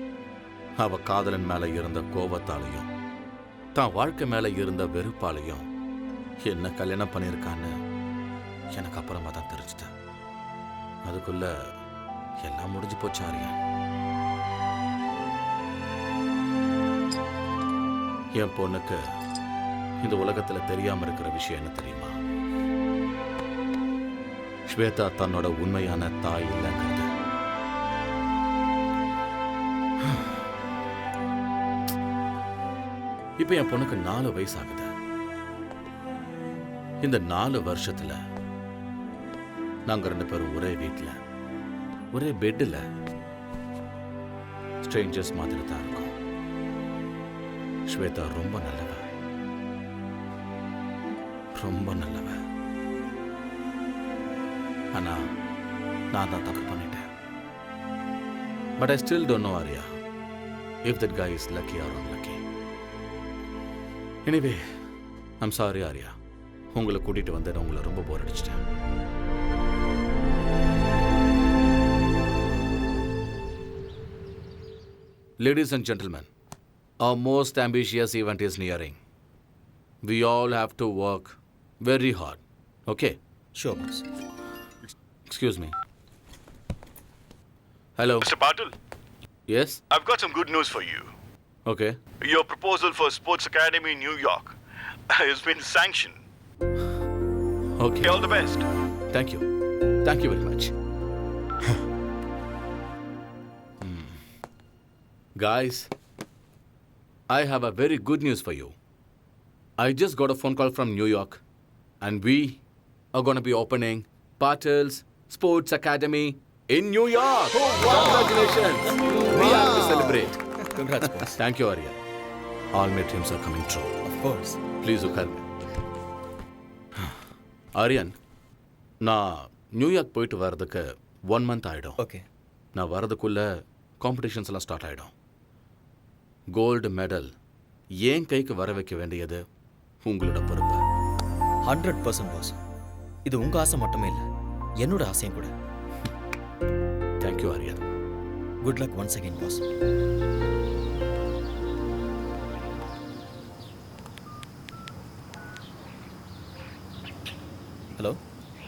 அவ காதலன் மேலே இருந்த கோபத்தாலையும் தான் வாழ்க்கை மேலே இருந்த வெறுப்பாலையும் என்ன கல்யாணம் பண்ணியிருக்கான்னு எனக்கு அப்புறமா தான் தெரிஞ்சுட்டேன். அதுக்குள்ள எல்லாம் முடிஞ்சு போச்சு ஆரியா. என் பொண்ணுக்கு இந்த உலகத்துல தெரியாம இருக்கிற விஷயம் என்ன தெரியுமா? ஸ்வேதா தன்னோட உண்மையான தாய் இல்லைங்கிறது. இப்ப என் பொண்ணுக்கு 4 வயசு ஆகுது. இந்த 4 வருஷத்துல நாங்க 2 பேரும் ஒரே வீட்டில், ஒரே பெட்டில் ஸ்ட்ரேஞ்சர்ஸ் மாதிரி தான் இருக்கோம். ஸ்வேதா ரொம்ப நல்லவ, ரொம்ப நல்லவ. ஆனா நான் தான் தப்பு பண்ணிட்டேன். But I still don't know Arya if that guy is lucky or unlucky. Anyway, I'm sorry Arya, உங்களை கூட்டிட்டு வந்து உங்களை ரொம்ப போர் அடிச்சிட்டேன். Ladies and gentlemen, our most ambitious event is nearing. We all have to work very hard. Okay? Sure, boss. Excuse me. Hello. Mr. Patil? Yes? I've got some good news for you. Okay. Your proposal for Sports Academy in New York has been sanctioned. Okay. All the best. Thank you. Thank you very much. Guys, I have a very good news for you. I just got a phone call from New York, and we are going to be opening Patil's Sports Academy in New York. Oh, wow. Congratulations. We have to celebrate. Congrats, boss. Thank you, Arya. All my dreams are coming true. Of course. Please look at me. Aryan, நான் New York போயிட்டு வர்றதுக்கு 1 month ஆகிடும். Okay. நான் வர்றதுக்குள்ள competitions எல்லாம் start ஆகிடும். Gold medal ஏன் கைக்கு வர வைக்க வேண்டியது உங்களோட பொறுப்பு. 100% பாஸ். இது உங்க ஆசை மட்டுமே இல்லை, என்னோட ஆசையும் கூட. Thank you Aryan. Good luck once again boss. Hello,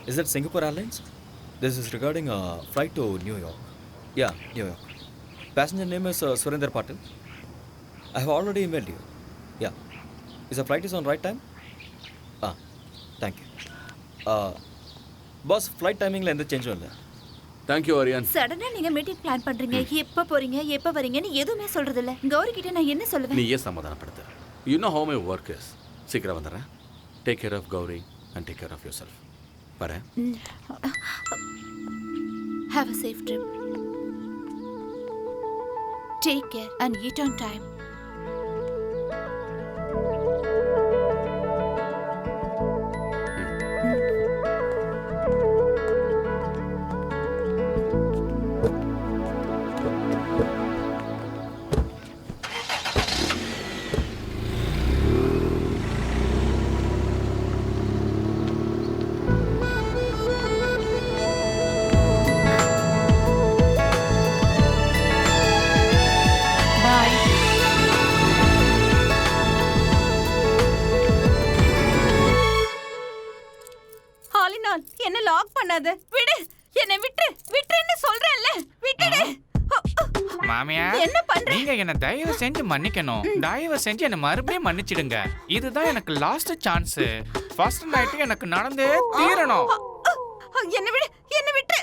is that Singapore Airlines? This is regarding a flight to New York. Yeah, New York. Passenger name is Surinder Patil. I have already emailed you. Yeah. Is the flight is on right time? Thank you. Boss, flight timingல எந்த சேஞ்சும் இல்லை. Thank you, Aryan. சடனா நீங்க meeting plan பண்றீங்க. எப்ப போறீங்க, எப்ப வரீங்கன்னு எதுவுமே சொல்றது இல்ல. கௌரி கிட்ட நான் என்ன சொல்லுவேன்? நீயே சமாதானப்படுத்து. You know how my work is. சீக்கிரம் வந்துடுறேன். Take care of Gauri and take care of yourself. வரேன். Have a safe trip. Take care and eat on time. என்ன லாக் பண்ணாத. விடு. என்ன விட்டுன்னு சொல்றேன்ல. விட்டுடு. மாமியா, என்ன பண்ற? நீங்க என்ன தயவு செஞ்சு மன்னிக்கணும். தயவு செஞ்சு என்ன மறுபடியும் மன்னிச்சிடுங்க. இதுதான் எனக்கு லாஸ்ட் சான்ஸ். ஃபர்ஸ்ட் நைட் எனக்கு நடந்தே தீரணும். என்ன விட்டு.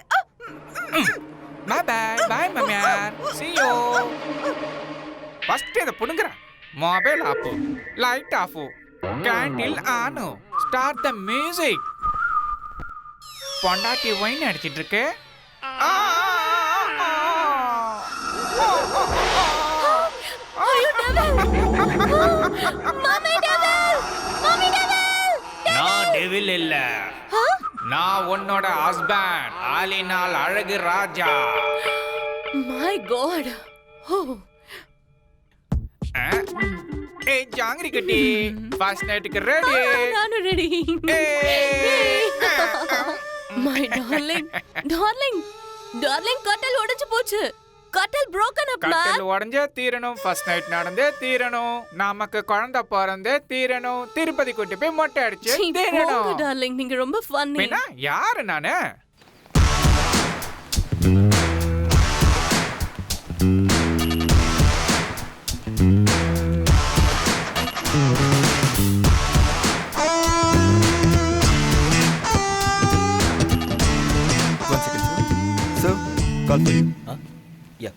பை பை மாமியா. See you. ஃபர்ஸ்ட் இத புடுங்கற. Mobile off, light off, candle on. Start the music. பொண்டாட்டி வைன் அடிச்சிட்டு இருக்கு. நான் டெவில் இல்ல. நான் உன்னோட ஹஸ்பண்ட், ஆலினால் அழகு ராஜா. My God. ஏய் ஜாங்கிரி கட்டி, ஃபர்ஸ்ட் நைட்டுக்கு ரெடி. நானும் ரெடி. My darling, கட்டல் உடைஞ்சு போச்சு. கட்டல் broken up man. கட்டல் உடைஞ்சே தீரணும். ஃபர்ஸ்ட் நைட் நடந்தே தீரணும். நமக்கு குழந்தை பிறந்தே தீரணும். திருப்பதி கூட்டி போய் மொட்டை அடிச்சு தீரணும். darling, நீங்க ரொம்ப funny. என்ன யாரு நானு? Call for you. Yeah.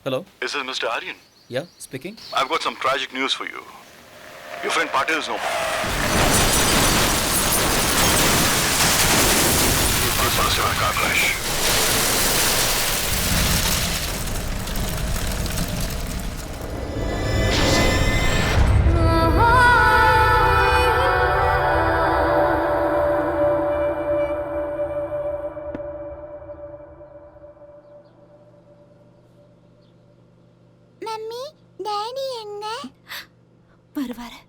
Hello? This is Mr. Aryan. Yeah, speaking. I've got some tragic news for you. Your friend Patil is no more. He was in a car crash. Mummy, daddy எங்க? வருவாரு.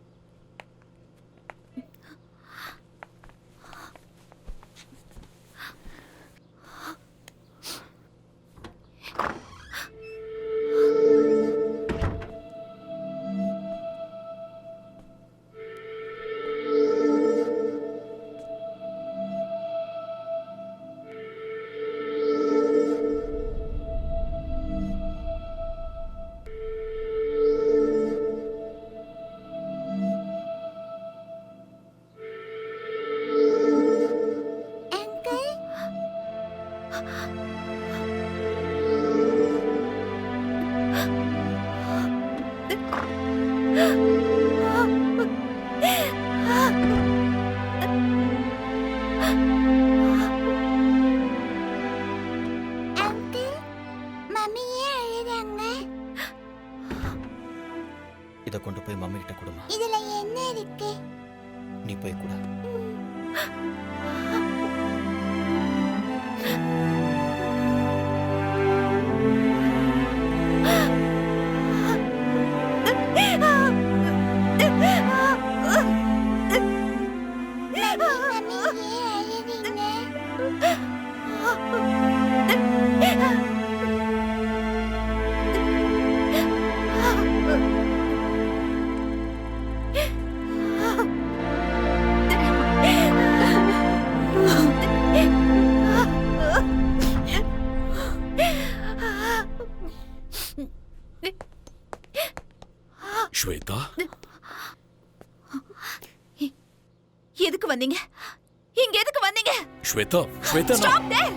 இதை கொண்டு போய் mummy கிட்ட கொடுமா. இதுல என்ன இருக்கு? நீ போய் கூட. எதுக்கு வந்தீங்க? இங்க எதுக்கு வந்தீங்க? Shweta, Shweta, Stop there!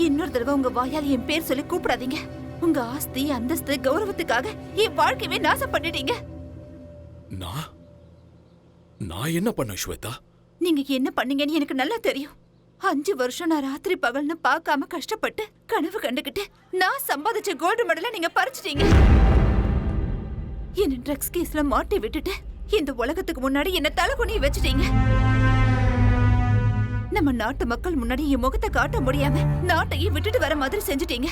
இன்னொரு தடவை உங்க வாயால் என் பேர் சொல்லி கூப்பிடாதீங்க. உங்க ஆஸ்தி, அந்தஸ்து, கௌரவத்துக்காக என் வாழ்க்கையவே நாசம் பண்ணிட்டீங்க. நான் என்ன பண்ண ஸ்வேதா? நீங்க என்ன பண்ணீங்கன்னு எனக்கு நல்லா தெரியும். 5 வருஷம் நான் ராத்திரி பகல்னு பார்க்காம கஷ்டப்பட்டு கனவு கண்டுகிட்டு நான் சம்பாதிச்ச கோல்டு மெடலை நீங்க பறிச்சிட்டீங்க. என்ன ட்ரக்ஸ் கேஸ்ல மாட்டி விட்டுட்டு இந்த உலகத்துக்கு முன்னாடி என்ன தலைகுனிய வச்சுட்டீங்க. நம்ம நாட்டு மக்கள் முன்னாடி என் முகத்தை காட்ட முடியாம நாட்டையே விட்டுட்டு வர மாதிரி செஞ்சுட்டீங்க.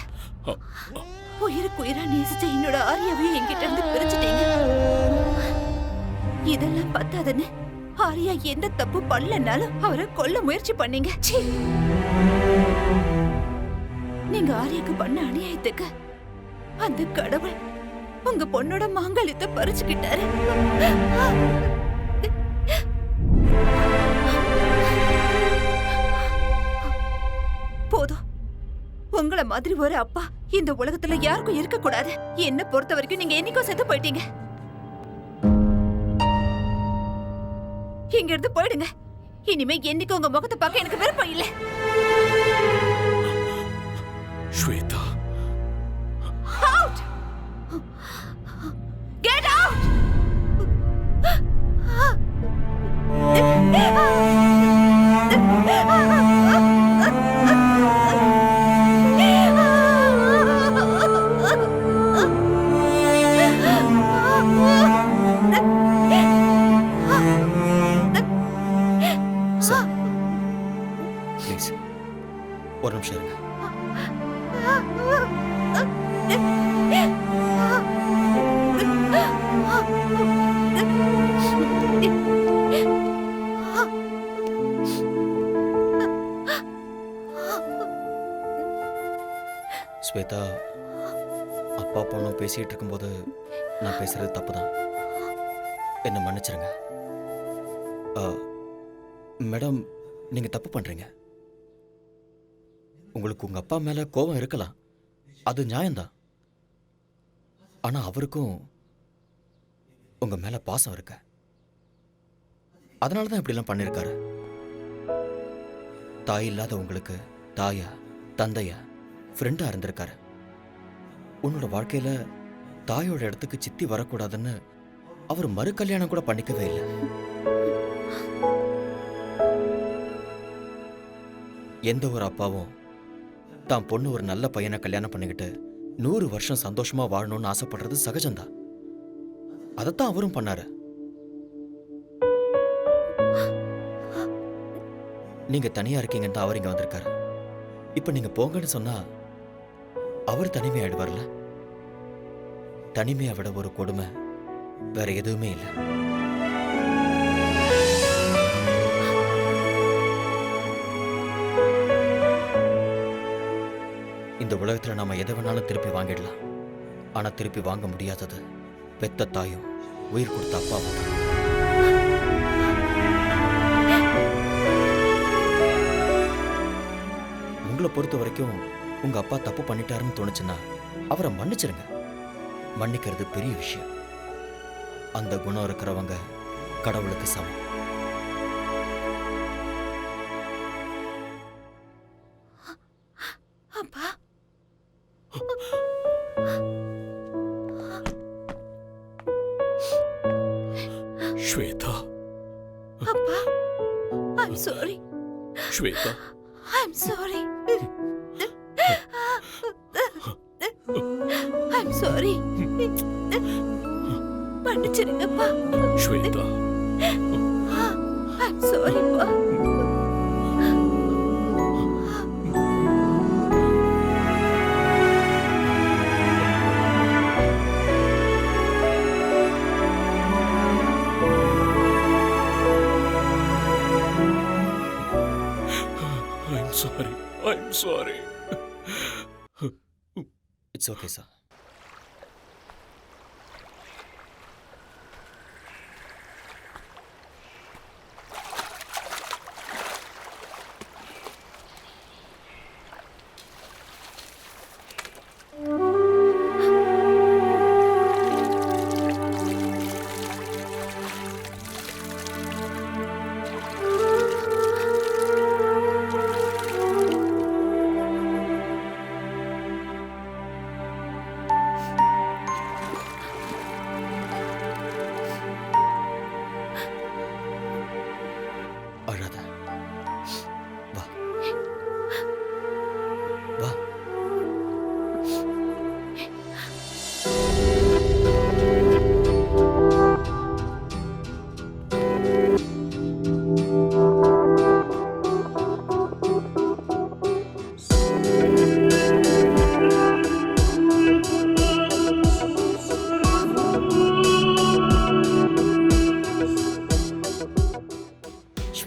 உயிருக்கு உயிரா நேசிச்ச என்னோட ஆரியாவையும் என்கிட்ட இருந்து பிரிச்சுட்டீங்க. இதெல்லாம் பத்தாதுன்னு ஆரியா எந்த தப்பு பண்ணலனாலும் அவரை கொல்ல முயற்சி பண்ணீங்க. நீங்க ஆரியாக்கு பண்ண அநியாயத்துக்கு அந்த கடவுள் உங்க பொண்ணோட மாங்கல்யத்தை பறிச்சுக்கிட்டாரு. போதும். உங்கள மாதிரி ஒரு அப்பா இந்த உலகத்துல யாருக்கும் இருக்க கூடாது. என்ன பொறுத்த வரைக்கும் நீங்க என்னைக்கும் செத்து போயிட்டீங்க. இங்க இருந்து போயிடுங்க. இனிமே என்னைக்கு உங்க முகத்தை பார்க்க எனக்கு விருப்பம் இல்ல. Shwetha, Out! Get out! Please ஒரு நிமிஷம் இருங்க. ஸ்வேதா, அப்பா பொண்ணும் பேசிட்டு இருக்கும்போது நான் பேசுறது தப்புதான். என்ன மன்னிச்சிருங்க. மேடம், நீங்க தப்பு பண்றீங்க. உங்களுக்கு உங்க அப்பா மேல கோபம் இருக்கலாம், அது நியாயம்தான். ஆனா அவருக்கும் உங்க மேல பாசம் இருக்கு. அதனாலதான் இப்படிலாம் பண்ணிருக்காரு. தாய் இல்லாத உங்களுக்கு தாயா, தந்தையா, ஃப்ரெண்டா இருந்திருக்காரு. உன்னோட வாழ்க்கையில தாயோட இடத்துக்கு சித்தி வரக்கூடாதுன்னு அவர் மறு கல்யாணம் கூட பண்ணிக்கவே இல்லை. எந்த ஒரு அப்பாவும் தான் பொண்ணு ஒரு நல்ல பையனை கல்யாணம் பண்ணிக்கிட்டு 100 வருஷம் சந்தோஷமா வாழணும்னு ஆசைப்படுறது சகஜம்தான். அதைத்தான் அவரும் பண்ணாரு. நீங்க தனியா இருக்கீங்கன்னு தான் அவர் இங்க வந்திருக்காரு. இப்ப நீங்க போங்கன்னு சொன்னா அவர் தனிமையாயிடுவார்ல. தனிமையை விட ஒரு கொடுமை வேற எதுவுமே இல்லை. இந்த உலகத்துல நாம எதை வேணாலும் திருப்பி வாங்கிடலாம். ஆனா திருப்பி வாங்க முடியாதது பெத்த தாயும் உயிர் கொடுத்த அப்பாவும் தான். உங்களை பொறுத்த வரைக்கும் உங்க அப்பா தப்பு பண்ணிட்டாருன்னு தோணுச்சுன்னா அவரை மன்னிச்சிருங்க. மன்னிக்கிறது பெரிய விஷயம். அந்த குணம் இருக்கிறவங்க கடவுளுக்கு சமம். அப்பா, ஸ்வேதா, அப்பா, I'm sorry. Shweta, I'm sorry. I'm sorry. மன்னிச்சிருங்கப்பா. Shweta, I'm sorryப்பா. I'm sorry. I'm sorry. It's okay, sir.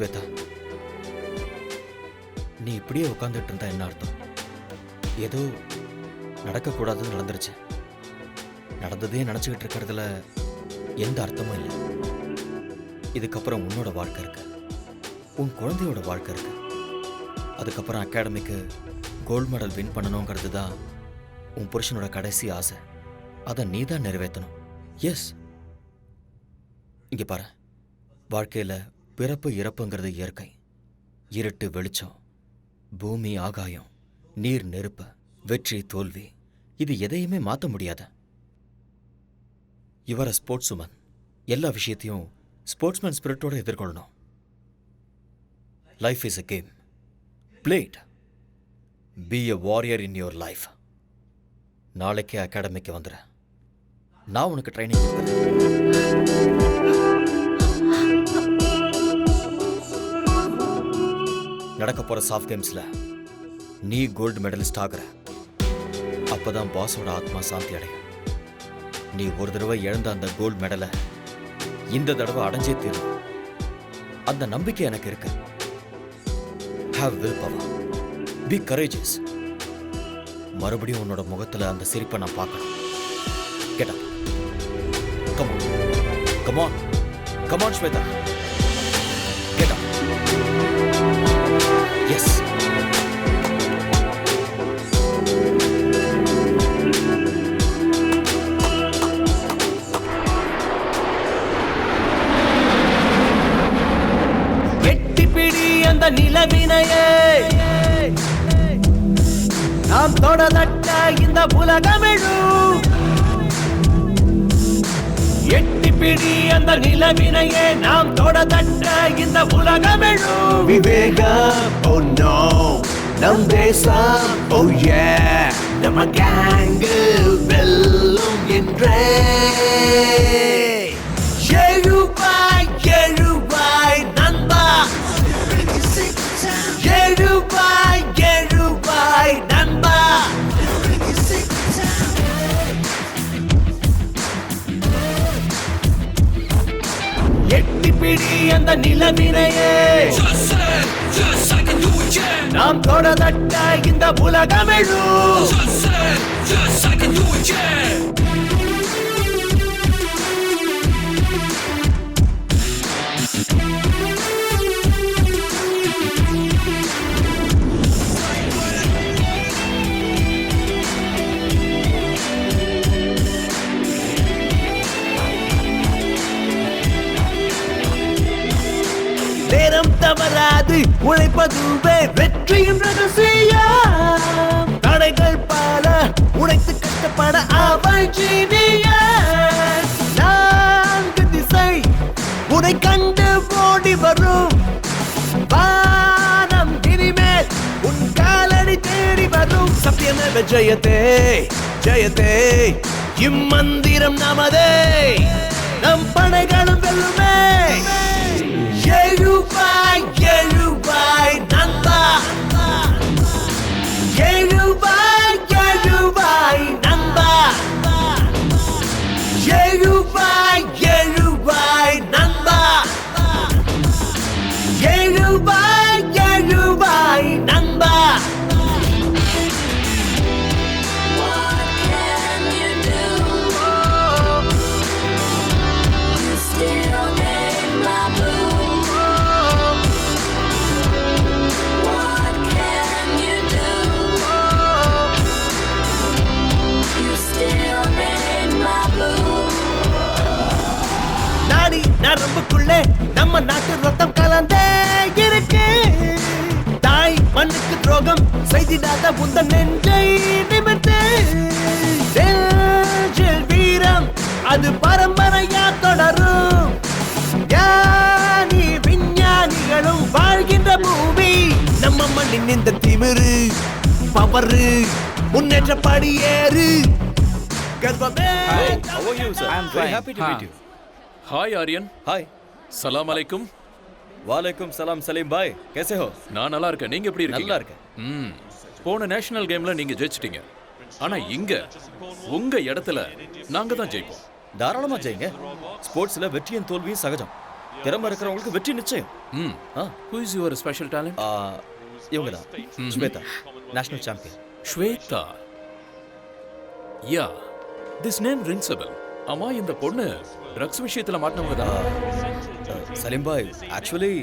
Shweta, நீ இப்படியே உட்காந்துட்டு இருந்தா என்ன அர்த்தம்? ஏதோ நடக்கக்கூடாதுன்னு நடந்துருச்சு. நடந்ததே நினச்சிக்கிட்டு இருக்கிறதுல எந்த அர்த்தமும் இல்லை. இதுக்கப்புறம் உன்னோட வாழ்க்கை இருக்கு, உன் குழந்தையோட வாழ்க்கை இருக்கு. அதுக்கப்புறம் அகாடமிக்கு கோல்டு மெடல் வின் பண்ணணுங்கிறது தான் உன் புருஷனோட கடைசி ஆசை. அதை நீ தான் நிறைவேற்றணும். எஸ், இங்கே பாரு, வாழ்க்கையில் பிறப்பு இறப்புங்கிறது இயற்கை. இருட்டு வெளிச்சம், பூமி ஆகாயம், நீர் நெருப்பு, வெற்றி தோல்வி, இது எதையுமே மாற்ற முடியாது. இவர ஸ்போர்ட்ஸ் உமன், எல்லா விஷயத்தையும் ஸ்போர்ட்ஸ்மேன் ஸ்பிரிட்டோட எதிர்கொள்ளணும். Life is a game, play it, be a warrior in your life. நாளைக்கே அகாடமிக்கு வந்துடு, நான் உனக்கு ட்ரைனிங் கொடுக்குறேன். நடக்க போற சாஃப்ட் கேம்ஸ்ல நீ கோல்டு மெடலிஸ்ட் ஆகுற. அப்பதான் பாஸோட ஆத்மா சாந்தி அடையும். நீ ஒரு தடவை இழந்த அந்த கோல்டு மெடலை இந்த தடவை அடைஞ்சே தீரும். அந்த நம்பிக்கை எனக்கு இருக்கு. Have will power, be courageous. மறுபடியும் உன்னோட முகத்துல அந்த சிரிப்பை நான் பார்க்கணும். Get up, come on, come on, come on Shweta, get up. Yes, எட்டிப்பிடி அந்த நிலவினையே நாம் தொடலட்ட இந்த உலகமெழும். எட்டிப்பிடி அந்த நிலவினையே நாம் தொடதட்ட இந்த உலகமெழும். விவேகம், oh no, நம் தேசம், oh yeah, நம்ம கேங்கு வெல்லும் என்றே. எழுவாய் எழுவாய் நண்பா, எழுவாய் எழுவாய் நண்பா. எட்டிப்பிடி அந்த நிலவினையே நாம் தொடதட்ட இந்த உலகமெழும். நேரம் தவறாது உழைப்பதுவே வெற்றியின் ரகசியம். தடைகள் பல உழைத்து கஷ்டப்பட அவள் ஜீனியஸ். நான்கு திசை உன்னை கண்டு ஓடி வரும். வானம் இனிமேல் உன் காலடி தேடி வரும். சத்தியமேவ ஜெயதே ஜெயதே, இம்மந்திரம் நமதே, நம் படைகளும் வெல்லுமே. எழுவாய் எழுவாய் நண்பா, எழுவாய் எழுவாய் நண்பா, எழுவாய் எழுவாய் நண்பா, எழுவாய் எழுவாய் நண்பா. நரம்புக்குள்ளே நம்ம நாட்டு ரத்தம் கலந்தே இருக்கு. தாய் மண்ணுக்கு துரோகம் செய்திடாத உந்த நெஞ்சை நிமிர்ந்து. வீரம் அது பரம்பரையா தொடரும். ஞானி விஞ்ஞானிகளும் வாழ்கின்ற பூமி நம்ம மண்ணின் இந்த திமிரு பவரு முன்னேற்ற படியேறு. கர்வமே. Hello, how are you, sir? I'm Very fine. happy to meet you. Hi, Aryan. Hi. சலாம் அலைக்கும். வாலைக்கும் சலாம் சலீம் பாய், कैसे हो? நான் நல்லா இருக்கேன். நீங்க எப்படி இருக்கீங்க? நல்லா இருக்கேன். போன நேஷனல் கேம்ல நீங்க ஜெயிச்சிட்டீங்க. ஆனா இங்க உங்க இடத்துல நாங்க தான் ஜெயிப்போம். தாராளமா ஜெயிங்க. ஸ்போர்ட்ஸ்ல வெற்றியும் தோல்வியும் சகஜம். திறமை இருக்கிறவங்களுக்கு வெற்றி நிச்சயம். Who is your special talent? இவங்க தான், Shwetha, national champion. Shwetha. Yeah, this name rings a bell. அம்மா, இந்த பொண்ணு ட்ரக்ஸ் விஷயத்துல மாட்டினவங்க தான். சலீம் பாய், ஆக்சுவலி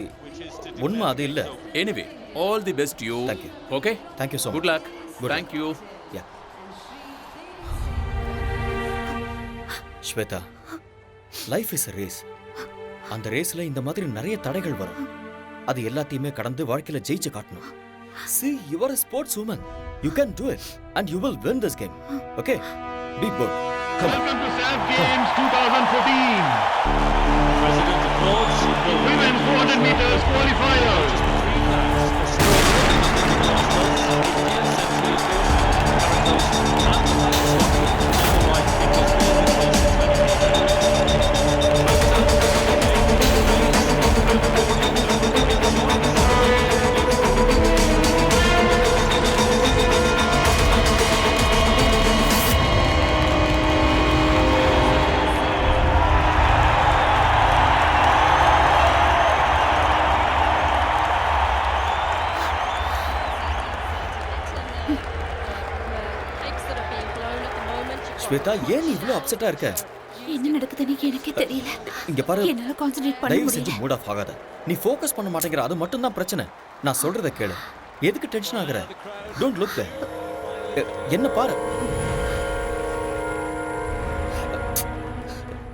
உண்மை அது இல்ல. Anyway, all the best to you. Thank you. Okay? Thank you so much. Good luck. Thank you. Yeah. Shwetha, life is a race. அந்த ரேஸ்ல இந்த மாதிரி நிறைய தடைகள் வரும். அது எல்லாத்தையுமே கடந்து வாழ்க்கையில ஜெயிச்சு காட்டணும். See, you are a sports woman. You can do it and you will win this game. Okay? Be good. Come on. Welcome to SAF Games 2014. President applauds the Women's 400 meters qualifiers. Shweta, ஏன் நீ இவ்ளோ அப்செட்டா இருக்க? என்ன நடக்குதுன்னு எனக்கே தெரியல. இங்க பாரு, என்னால கான்சென்ட்ரேட் பண்ண தயவு முடியல. செஞ்சு மூட் ஆஃப் ஆகாத. நீ ஃபோக்கஸ் பண்ண மாட்டேங்கிற, அது மட்டும் தான் பிரச்சனை. நான் சொல்றத கேளு. எதுக்கு டென்ஷன் ஆகுற? Don't look there. என்ன பாரு.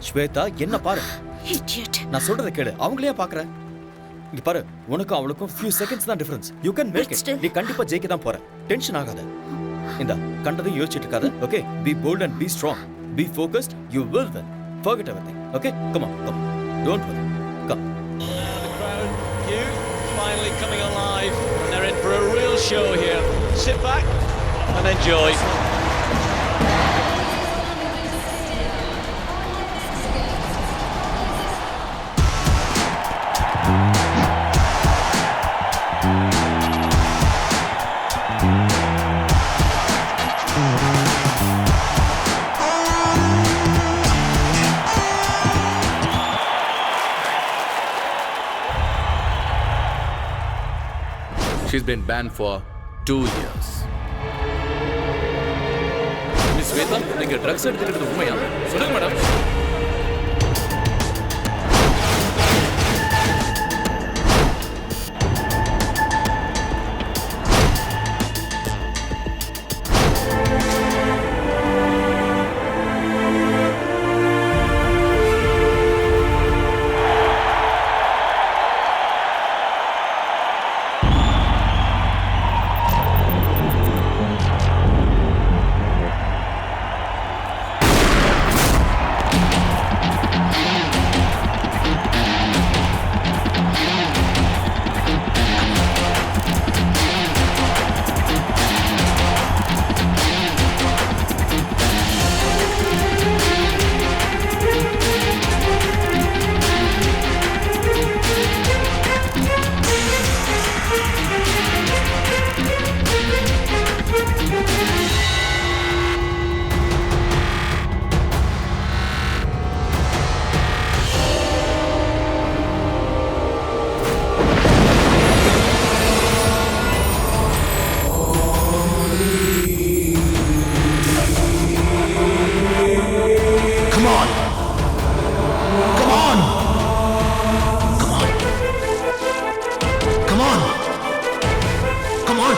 ஸ்வேதா, என்ன பாரு. Idiot. நான் சொல்றத கேளு. அவங்களே பாக்குற. இங்க பாரு, உனக்கும் அவளுக்கும் few seconds தான் difference. You can make it. நீ கண்டிப்பா ஜெயிக்க தான் போற. டென்ஷன் ஆகாத. இந்த கண்டதையும் யோசிச்சுட்டு இருக்காத. Okay? Be bold and be strong. Be focused. You will win. Forget everything. Okay? Come on. Come on. Don't worry. Come. The crowd, you finally coming alive, and they're in for a real show here. Sit back and enjoy. She's been banned for 2 years. Miss Sweta, நீங்க drugs எடுத்துக்கிறது உண்மையா? சொல்லுங்க madam.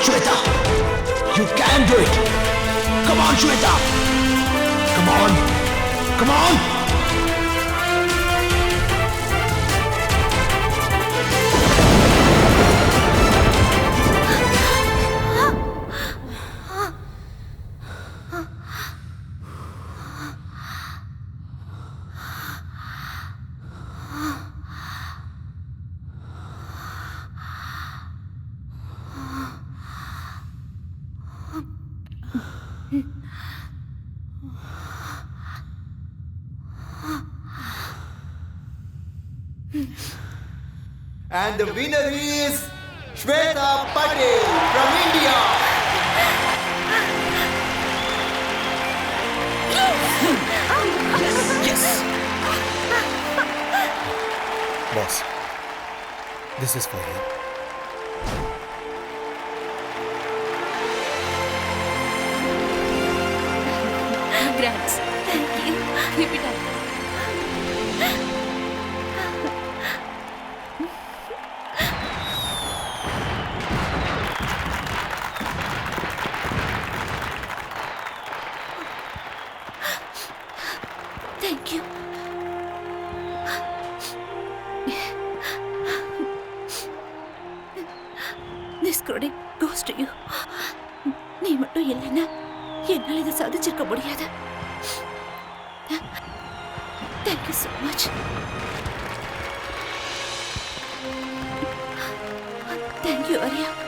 Shweta! You can do it! Come on, Shweta! Come on! Come on! And the winner is Shweta Patel from India. Boss, This is for you. Congrats. Thank you. Keep it up. Thank you. This credit goes to you. நீ மட்டும் இல்லைன்னா என்னால் இதை சாதிச்சிருக்க முடியாது. Thank you so much. Thank you, Arya.